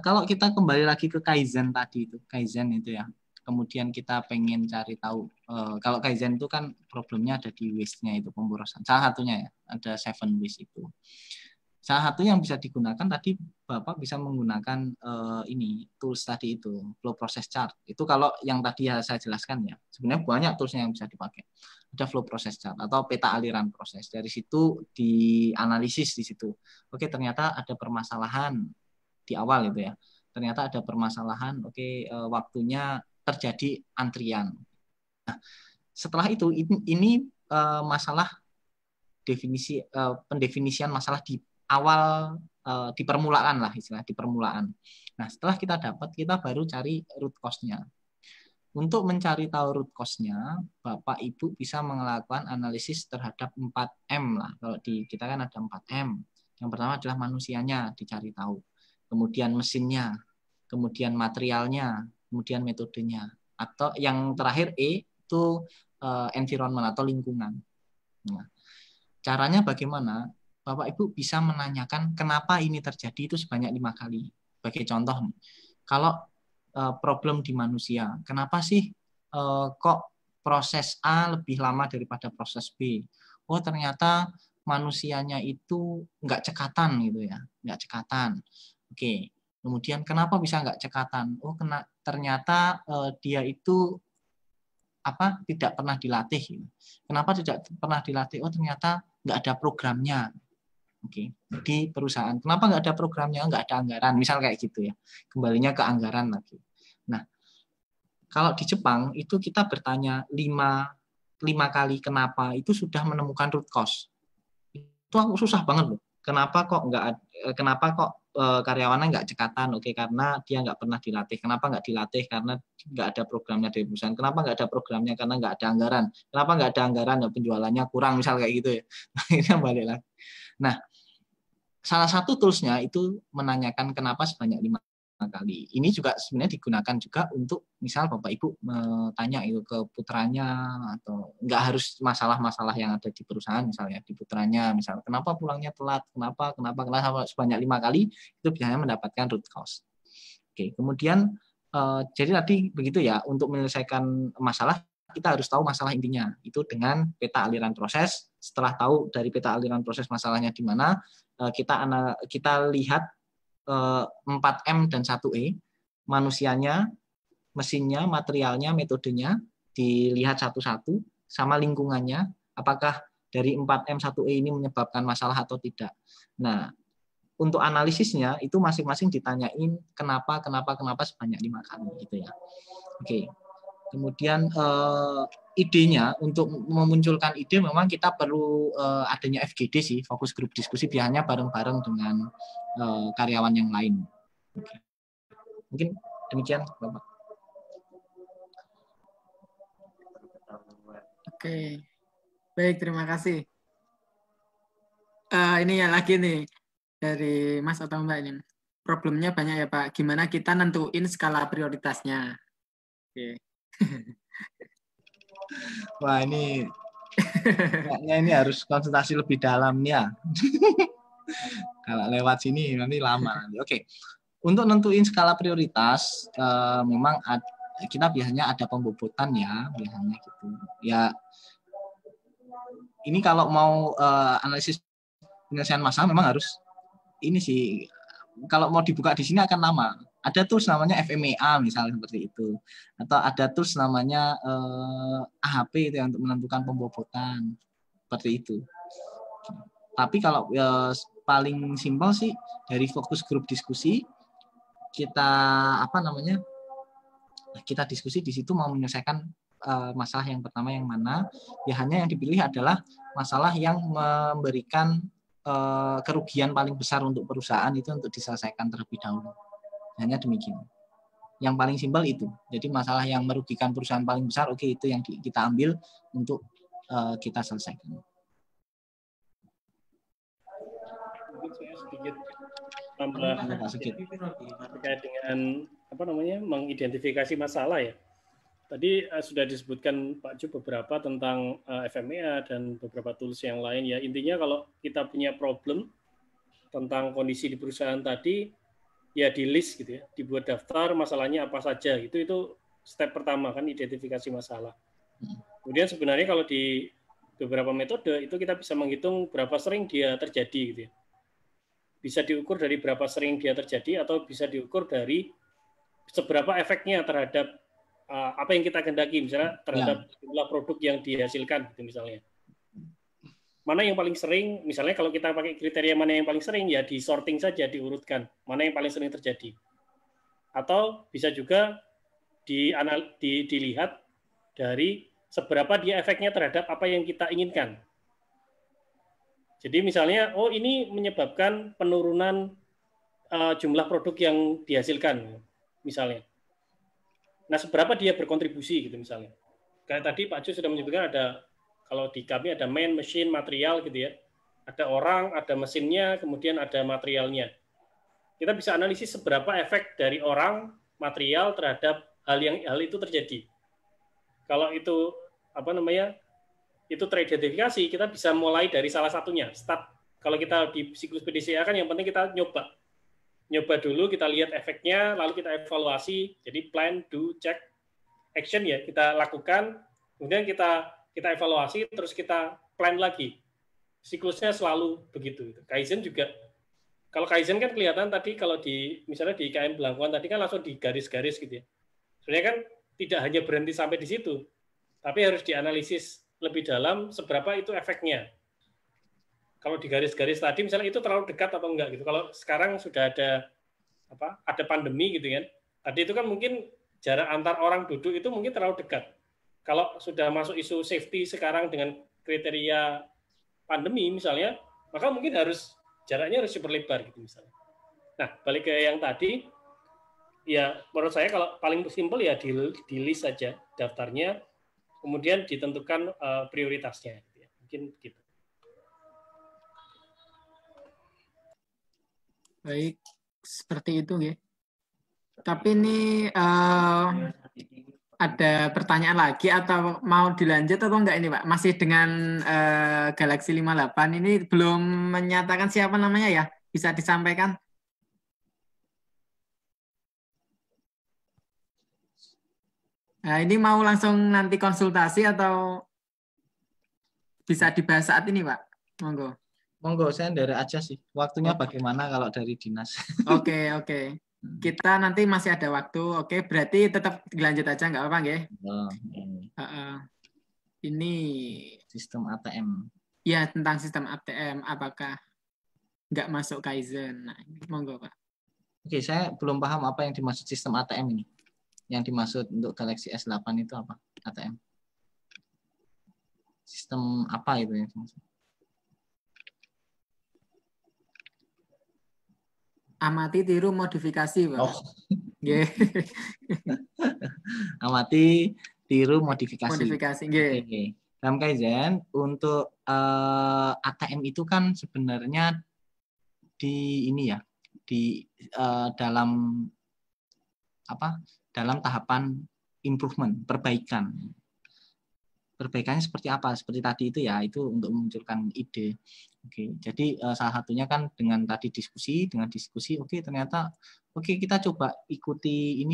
kalau kita kembali lagi ke Kaizen tadi itu, Kaizen itu ya. Kemudian kita pengen cari tahu, kalau Kaizen itu kan problemnya ada di waste-nya itu, pemborosan. Salah satunya ya, ada 7 waste itu. Salah satu yang bisa digunakan tadi Bapak bisa menggunakan ini tools tadi itu, flow process chart. Itu kalau yang tadi ya saya jelaskan ya. Sebenarnya banyak toolsnya yang bisa dipakai. Ada flow process chart atau peta aliran proses. Dari situ dianalisis di situ. Oke, ternyata ada permasalahan di awal itu ya. Ternyata ada permasalahan, oke, waktunya terjadi antrian. Nah, setelah itu ini masalah definisi pendefinisian masalah di awal, di permulaan lah istilah, di permulaan. Nah, setelah kita dapat, kita baru cari root cause-nya. Untuk mencari tahu root cause-nya, Bapak Ibu bisa melakukan analisis terhadap 4M lah. Kalau di kita kan ada 4M. Yang pertama adalah manusianya, dicari tahu. Kemudian mesinnya, kemudian materialnya, kemudian metodenya. Atau yang terakhir E itu environment atau lingkungan. Nah, caranya bagaimana? Bapak Ibu bisa menanyakan kenapa ini terjadi itu sebanyak 5 kali. Sebagai contoh nih, kalau problem di manusia, kenapa sih kok proses A lebih lama daripada proses B? Oh, ternyata manusianya itu nggak cekatan gitu ya, nggak cekatan. Oke, kemudian kenapa bisa nggak cekatan? Oh, ternyata dia itu tidak pernah dilatih. Kenapa tidak pernah dilatih? Oh, ternyata nggak ada programnya. Oke, di perusahaan. Kenapa nggak ada programnya? Nggak ada anggaran. Misal kayak gitu ya. Kembalinya ke anggaran lagi. Nah, kalau di Jepang itu kita bertanya 5 kali kenapa itu sudah menemukan root cause. Itu aku susah banget loh. Kenapa kok karyawannya nggak cekatan? Oke, karena dia nggak pernah dilatih. Kenapa nggak dilatih? Karena nggak ada programnya dari perusahaan. Kenapa nggak ada programnya? Karena nggak ada anggaran. Kenapa nggak ada anggaran? Ya penjualannya kurang, misal kayak gitu ya. Akhirnya balik lagi. Nah, salah satu toolsnya itu menanyakan kenapa sebanyak 5 kali. Ini juga sebenarnya digunakan juga untuk misal Bapak Ibu tanya itu ke putranya, atau nggak harus masalah-masalah yang ada di perusahaan, misalnya di putranya, misal kenapa pulangnya telat, kenapa sebanyak 5 kali, itu biasanya mendapatkan root cause. Oke, kemudian jadi tadi begitu ya, untuk menyelesaikan masalah kita harus tahu masalah intinya itu dengan peta aliran proses. Setelah tahu dari peta aliran proses masalahnya di mana, kita lihat 4M dan 1E, manusianya, mesinnya, materialnya, metodenya, dilihat satu-satu, sama lingkungannya, apakah dari 4M 1E ini menyebabkan masalah atau tidak. Nah, untuk analisisnya itu masing-masing ditanyain kenapa sebanyak 5 kali gitu ya. Oke. Kemudian idenya untuk memunculkan ide memang kita perlu adanya FGD sih, fokus grup diskusi, biasanya bareng-bareng dengan karyawan yang lain. Oke. Mungkin demikian, Bapak. Oke, baik, terima kasih. Ini ya lagi nih dari Mas atau Mbak ini. Problemnya banyak ya Pak. Gimana kita nentuin skala prioritasnya? Oke. Wah, ini kayaknya ini harus konsultasi lebih dalam ya. Kalau lewat sini nanti lama. Oke. Untuk nentuin skala prioritas, memang kita biasanya ada pembobotan ya, biasanya gitu. Ya, ini kalau mau analisis penyelesaian masalah memang harus ini sih. Kalau mau dibuka di sini akan lama. Ada tools namanya FMEA misalnya seperti itu, atau ada tools namanya AHP itu yang untuk menentukan pembobotan seperti itu. Tapi kalau paling simpel sih dari fokus grup diskusi, kita kita diskusi di situ mau menyelesaikan masalah yang pertama yang mana, ya hanya yang dipilih adalah masalah yang memberikan kerugian paling besar untuk perusahaan itu untuk diselesaikan terlebih dahulu. Hanya demikian. Yang paling simpel itu. Jadi masalah yang merugikan perusahaan paling besar, oke, itu yang kita ambil untuk kita selesaikan. Mungkin saya sedikit tambah terkait dengan mengidentifikasi masalah ya. Tadi sudah disebutkan Pak Ju beberapa tentang FMEA dan beberapa tools yang lain ya. Intinya kalau kita punya problem tentang kondisi di perusahaan tadi, ya di list gitu ya, dibuat daftar masalahnya apa saja. Itu step pertama kan, identifikasi masalah. Kemudian sebenarnya kalau di beberapa metode itu kita bisa menghitung berapa sering dia terjadi gitu ya. Bisa diukur dari berapa sering dia terjadi atau bisa diukur dari seberapa efeknya terhadap apa yang kita kehendaki, misalnya terhadap jumlah produk yang dihasilkan gitu misalnya. Mana yang paling sering, misalnya kalau kita pakai kriteria mana yang paling sering, ya di sorting saja, diurutkan mana yang paling sering terjadi. Atau bisa juga dilihat dari seberapa dia efeknya terhadap apa yang kita inginkan. Jadi misalnya, oh ini menyebabkan penurunan jumlah produk yang dihasilkan, misalnya. Nah, seberapa dia berkontribusi gitu misalnya. Kayak tadi Pak Ju sudah menyebutkan ada, kalau di kami ada man, mesin, material gitu ya. Ada orang, ada mesinnya, kemudian ada materialnya. Kita bisa analisis seberapa efek dari orang, material terhadap hal itu terjadi. Kalau itu itu teridentifikasi, kita bisa mulai dari salah satunya. Start. Kalau kita di siklus PDCA kan yang penting kita nyoba dulu, kita lihat efeknya, lalu kita evaluasi. Jadi plan, do, check, action ya kita lakukan, kemudian kita evaluasi, terus kita plan lagi. Siklusnya selalu begitu. Kaizen juga. Kalau Kaizen kan kelihatan tadi kalau misalnya di IKM Belangkuan tadi kan langsung di garis-garis gitu ya. Sebenarnya kan tidak hanya berhenti sampai di situ, tapi harus dianalisis lebih dalam seberapa itu efeknya. Kalau di garis-garis tadi misalnya itu terlalu dekat atau enggak gitu. Kalau sekarang sudah ada pandemi gitu kan. Tadi itu kan mungkin jarak antar orang duduk itu mungkin terlalu dekat. Kalau sudah masuk isu safety sekarang dengan kriteria pandemi misalnya, maka mungkin jaraknya harus diperlebar gitu misalnya. Nah, balik ke yang tadi, ya menurut saya kalau paling simpel ya di list saja daftarnya, kemudian ditentukan prioritasnya. Mungkin gitu. Baik, seperti itu ya. Tapi ini ada pertanyaan lagi atau mau dilanjut atau enggak ini Pak? Masih dengan Galaxy 58 ini belum menyatakan siapa namanya ya? Bisa disampaikan? Nah, ini mau langsung nanti konsultasi atau bisa dibahas saat ini Pak? Monggo. Monggo, saya dari aja sih. Waktunya bagaimana kalau dari dinas? Oke. Kita nanti masih ada waktu. Oke, berarti tetap dilanjut aja nggak apa-apa nggih? Ini sistem ATM. Ya, tentang sistem ATM. Apakah nggak masuk Kaizen? Nah, monggo Pak. Oke, saya belum paham apa yang dimaksud sistem ATM ini. Yang dimaksud untuk Galaxy S8 itu apa? ATM. Sistem apa itu yang dimaksud? Amati, tiru, modifikasi, Pak. Oh. Yeah. Amati, tiru, modifikasi. Okay. Dalam Kaizen, untuk ATM itu kan sebenarnya dalam tahapan improvement, perbaikan. Perbaikannya seperti apa? Seperti tadi itu ya, itu untuk memunculkan ide. Oke, jadi salah satunya kan dengan tadi diskusi, ternyata kita coba ikuti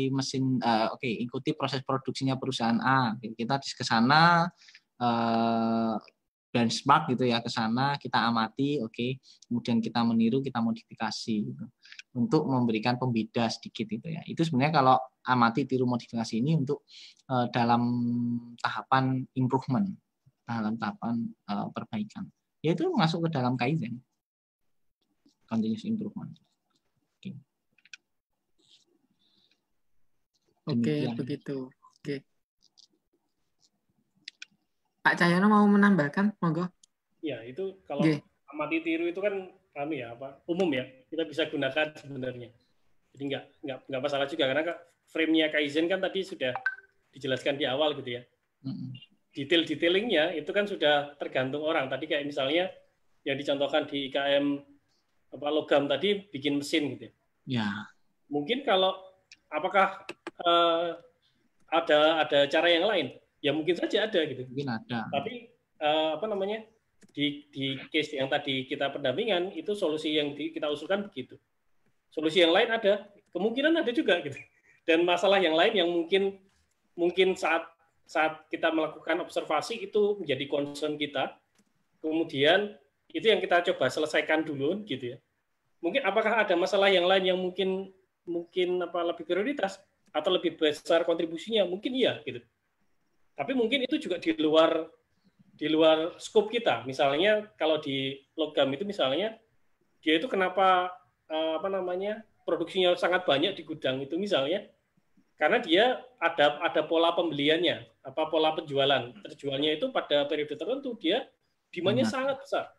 mesin, ikuti proses produksinya perusahaan A. Kita ke sana benchmark gitu ya, ke sana kita amati, kemudian kita meniru, kita modifikasi gitu, untuk memberikan pembeda sedikit itu ya. Itu sebenarnya kalau amati, tiru, modifikasi ini untuk dalam tahapan improvement, dalam tahapan perbaikan. Yaitu masuk ke dalam Kaizen, continuous improvement. Oke, begitu. Oke. Pak Cahyono mau menambahkan, monggo. Ya, itu kalau amati tiru itu kan umum ya, kita bisa gunakan sebenarnya. Jadi nggak masalah juga, karena frame-nya Kaizen kan tadi sudah dijelaskan di awal gitu ya. Detail-detailingnya itu kan sudah tergantung orang. Tadi kayak misalnya yang dicontohkan di IKM logam tadi bikin mesin gitu ya. Ya. Mungkin kalau apakah ada cara yang lain? Ya mungkin saja ada gitu. Mungkin ada. Tapi apa namanya, di case yang tadi kita pendampingan itu solusi yang kita usulkan begitu. Solusi yang lain ada, kemungkinan ada juga gitu. Dan masalah yang lain yang mungkin saat kita melakukan observasi itu menjadi concern kita. Kemudian itu yang kita coba selesaikan dulu gitu ya. Mungkin apakah ada masalah yang lain yang mungkin lebih prioritas atau lebih besar kontribusinya? Mungkin iya gitu. Tapi mungkin itu juga di luar skop kita. Misalnya kalau di logam itu misalnya dia itu kenapa produksinya sangat banyak di gudang itu misalnya karena dia ada pola pembeliannya, pola penjualan. Terjualnya itu pada periode tertentu dia demand-nya sangat besar.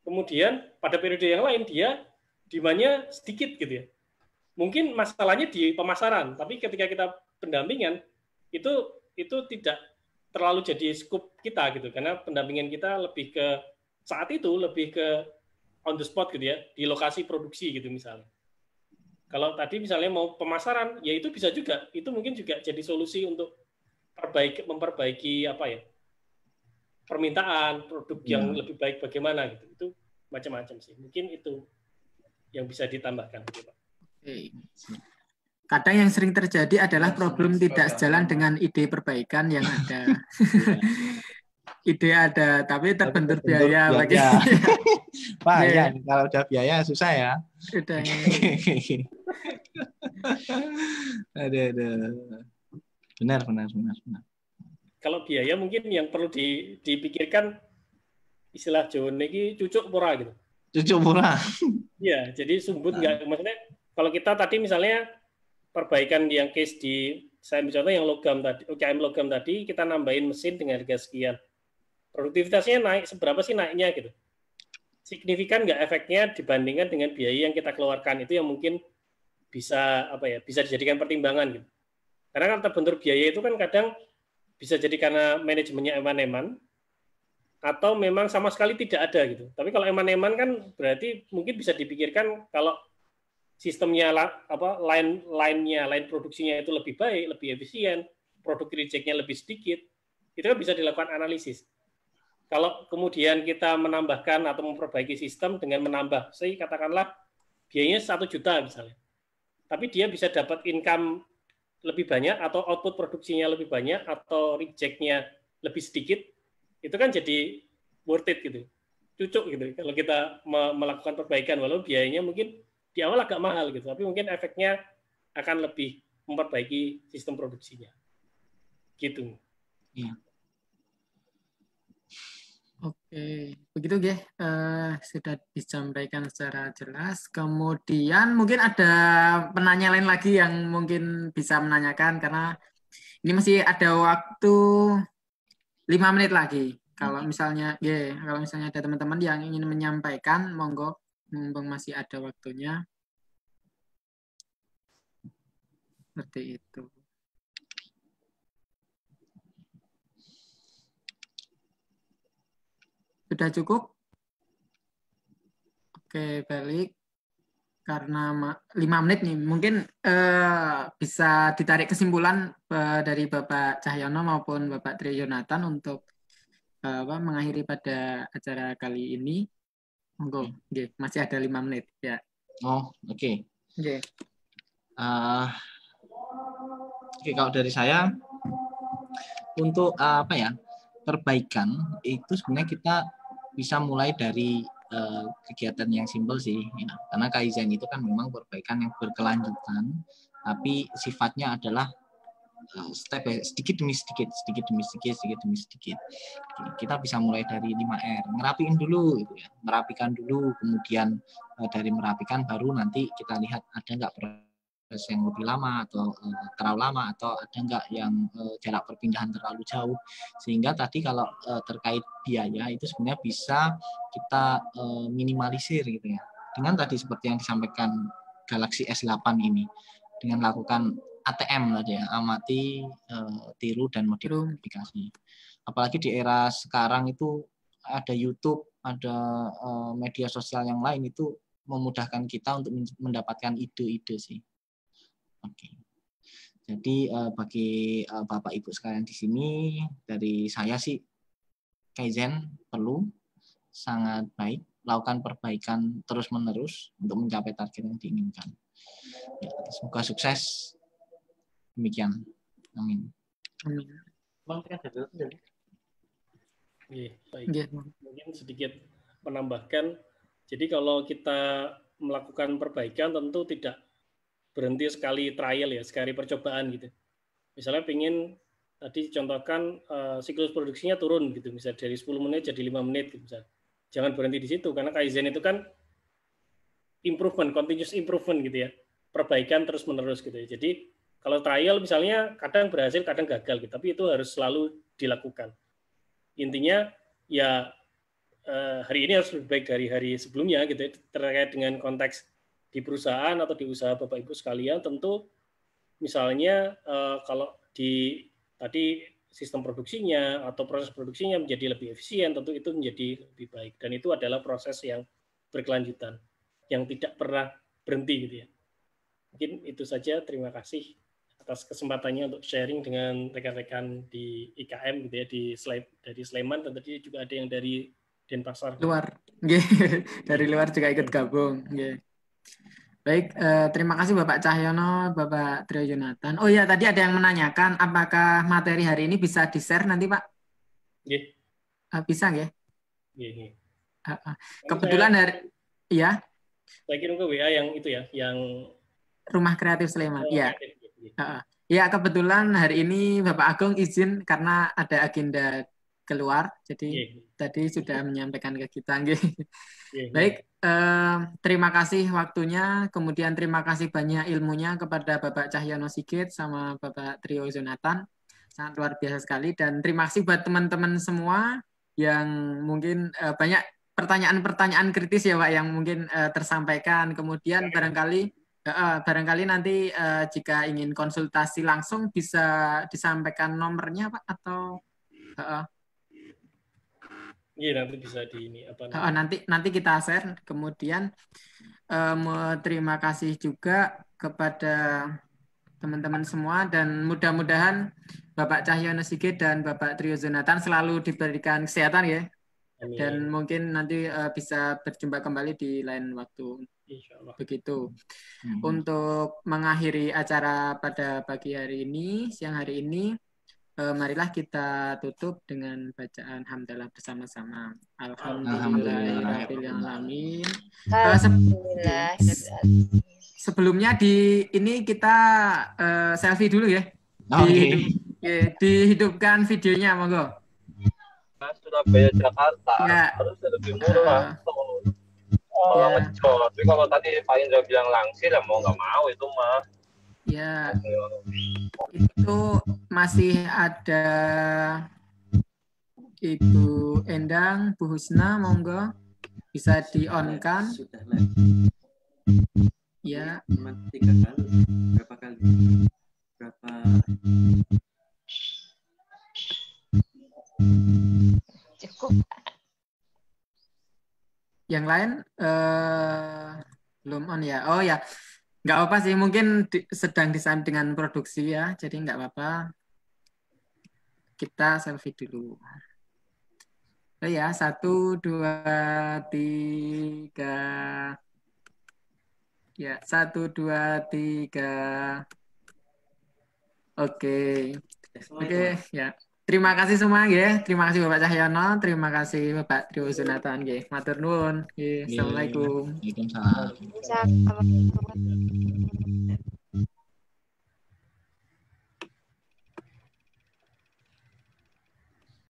Kemudian pada periode yang lain dia demand-nya sedikit gitu ya. Mungkin masalahnya di pemasaran, tapi ketika kita pendampingan itu tidak terlalu jadi scope kita gitu, karena pendampingan kita lebih ke saat itu lebih ke on the spot gitu ya, di lokasi produksi gitu misalnya. Kalau tadi misalnya mau pemasaran, ya itu bisa juga, itu mungkin juga jadi solusi untuk memperbaiki permintaan produk yang lebih baik bagaimana gitu. Itu macam-macam sih. Mungkin itu yang bisa ditambahkan. Oke. Kadang yang sering terjadi adalah problem tidak sejalan dengan ide perbaikan yang ada. Ide ada, tapi terbentur biaya. Pak, ya, kalau udah biaya susah ya. Udah. Ada. Benar. Kalau biaya mungkin yang perlu dipikirkan istilah Jawa ini cucuk pura gitu. Cucuk pura. Iya, jadi sumbut nggak, maksudnya kalau kita tadi misalnya perbaikan yang case saya contoh yang logam tadi, UKM logam tadi, kita nambahin mesin dengan harga sekian. Produktivitasnya naik, seberapa sih naiknya gitu. Signifikan nggak efeknya dibandingkan dengan biaya yang kita keluarkan, itu yang mungkin bisa bisa dijadikan pertimbangan gitu. Karena kan terbentur biaya itu kan kadang bisa jadi karena manajemennya eman-eman, atau memang sama sekali tidak ada gitu. Tapi kalau eman-eman kan berarti mungkin bisa dipikirkan kalau sistemnya line produksinya itu lebih baik, lebih efisien, produk reject-nya lebih sedikit, itu kan bisa dilakukan analisis. Kalau kemudian kita menambahkan atau memperbaiki sistem dengan menambah, katakanlah biayanya 1 juta misalnya, tapi dia bisa dapat income lebih banyak atau output produksinya lebih banyak atau reject-nya lebih sedikit, itu kan jadi worth it gitu, cucuk gitu. Kalau kita melakukan perbaikan, walaupun biayanya mungkin di awal agak mahal gitu, tapi mungkin efeknya akan lebih memperbaiki sistem produksinya. Gitu. Iya. Oke, begitu ya. Sudah disampaikan secara jelas. Kemudian mungkin ada penanya lain lagi yang mungkin bisa menanyakan karena ini masih ada waktu 5 menit lagi. Kalau misalnya ada teman-teman yang ingin menyampaikan, monggo. Mumpung masih ada waktunya. Seperti itu. Sudah cukup? Oke, balik. Karena 5 menit nih, mungkin bisa ditarik kesimpulan dari Bapak Cahyono maupun Bapak Tri Yonatan untuk mengakhiri pada acara kali ini. Monggo, masih ada 5 menit ya. Oh, oke. Oke, kalau dari saya untuk perbaikan itu sebenarnya kita bisa mulai dari kegiatan yang simpel sih ya. Karena Kaizen itu kan memang perbaikan yang berkelanjutan, tapi sifatnya adalah step sedikit demi sedikit. Kita bisa mulai dari 5R, ngerapiin dulu gitu ya. Merapikan dulu, kemudian dari merapikan baru nanti kita lihat ada nggak proses yang lebih lama atau terlalu lama, atau ada nggak yang jarak perpindahan terlalu jauh. Sehingga tadi kalau terkait biaya itu sebenarnya bisa kita minimalisir gitu ya. Dengan tadi seperti yang disampaikan Galaxy S8 ini, dengan melakukan ATM tadi ya, amati, tiru, dan modifikasi. Apalagi di era sekarang itu ada YouTube, ada media sosial yang lain, itu memudahkan kita untuk mendapatkan ide-ide sih. Oke. Jadi bagi Bapak Ibu sekalian di sini, dari saya sih Kaizen perlu, sangat baik, lakukan perbaikan terus-menerus untuk mencapai target yang diinginkan. Ya, semoga sukses. Demikian. Amin. Amin. Baik. Mungkin sedikit menambahkan, jadi kalau kita melakukan perbaikan tentu tidak berhenti sekali trial ya, sekali percobaan gitu. Misalnya pengen tadi contohkan siklus produksinya turun gitu, misalnya dari 10 menit jadi 5 menit gitu misalnya. Jangan berhenti di situ karena Kaizen itu kan improvement, continuous improvement gitu ya. Perbaikan terus-menerus gitu ya. Jadi kalau trial misalnya kadang berhasil, kadang gagal gitu, tapi itu harus selalu dilakukan. Intinya ya hari ini harus lebih baik dari hari sebelumnya gitu ya, terkait dengan konteks di perusahaan atau di usaha Bapak Ibu sekalian. Tentu misalnya kalau di tadi sistem produksinya atau proses produksinya menjadi lebih efisien, tentu itu menjadi lebih baik, dan itu adalah proses yang berkelanjutan yang tidak pernah berhenti gitu ya. Mungkin itu saja, terima kasih atas kesempatannya untuk sharing dengan rekan-rekan di IKM gitu ya, dari Sleman, dan tadi juga ada yang dari Denpasar. Luar. Dari luar juga ikut gabung. Baik, terima kasih Bapak Cahyono, Bapak Trio Jonathan. Oh ya, tadi ada yang menanyakan apakah materi hari ini bisa di-share nanti, Pak? Bisa nggih? Kebetulan ya. Saya kirim ke WA yang itu ya, yang Rumah Kreatif Sleman. Ya. Ya, kebetulan hari ini Bapak Agung izin karena ada agenda keluar, jadi tadi sudah menyampaikan ke kita. Baik, terima kasih waktunya, kemudian terima kasih banyak ilmunya kepada Bapak Cahyono Sigit sama Bapak Trio Jonathan, sangat luar biasa sekali, dan terima kasih buat teman-teman semua yang mungkin banyak pertanyaan-pertanyaan kritis ya Pak yang mungkin tersampaikan. Kemudian barangkali nanti jika ingin konsultasi langsung bisa disampaikan nomornya Pak, atau iya nanti bisa di ini apa nanti kita share. Kemudian terima kasih juga kepada teman-teman semua, dan mudah-mudahan Bapak Cahyono Sigit dan Bapak Trio Jonathan selalu diberikan kesehatan ya. Amin. Dan mungkin nanti bisa berjumpa kembali di lain waktu. Insyaallah. Begitu. Untuk mengakhiri acara pada pagi hari ini, siang hari ini, marilah kita tutup dengan bacaan hamdalah bersama-sama. Alhamdulillahirrahmanirrahim. Sebelumnya ini kita selfie dulu ya. Dihidupkan videonya, monggo. Surabaya Jakarta harus lebih murah. Tapi kalau tadi Pak Indra bilang langsir, ya mau nggak mau itu mah. Ya, itu masih ada Ibu Endang, Bu Husna, monggo bisa di-on-kan. Ya. 3 kali, berapa kali? Berapa? Cukup. Yang lain belum on ya. Oh ya. Nggak apa sih, mungkin sedang desain dengan produksi ya, jadi nggak apa-apa. Kita selfie dulu. Oh ya, 1, 2, 3. Ya, 1, 2, 3. Oke, ya. Terima kasih semua ya. Terima kasih Bapak Cahyono, terima kasih Bapak Trio Jonathan nggih. Matur nuwun. Assalamualaikum. Waalaikumsalam. Waalaikumsalam.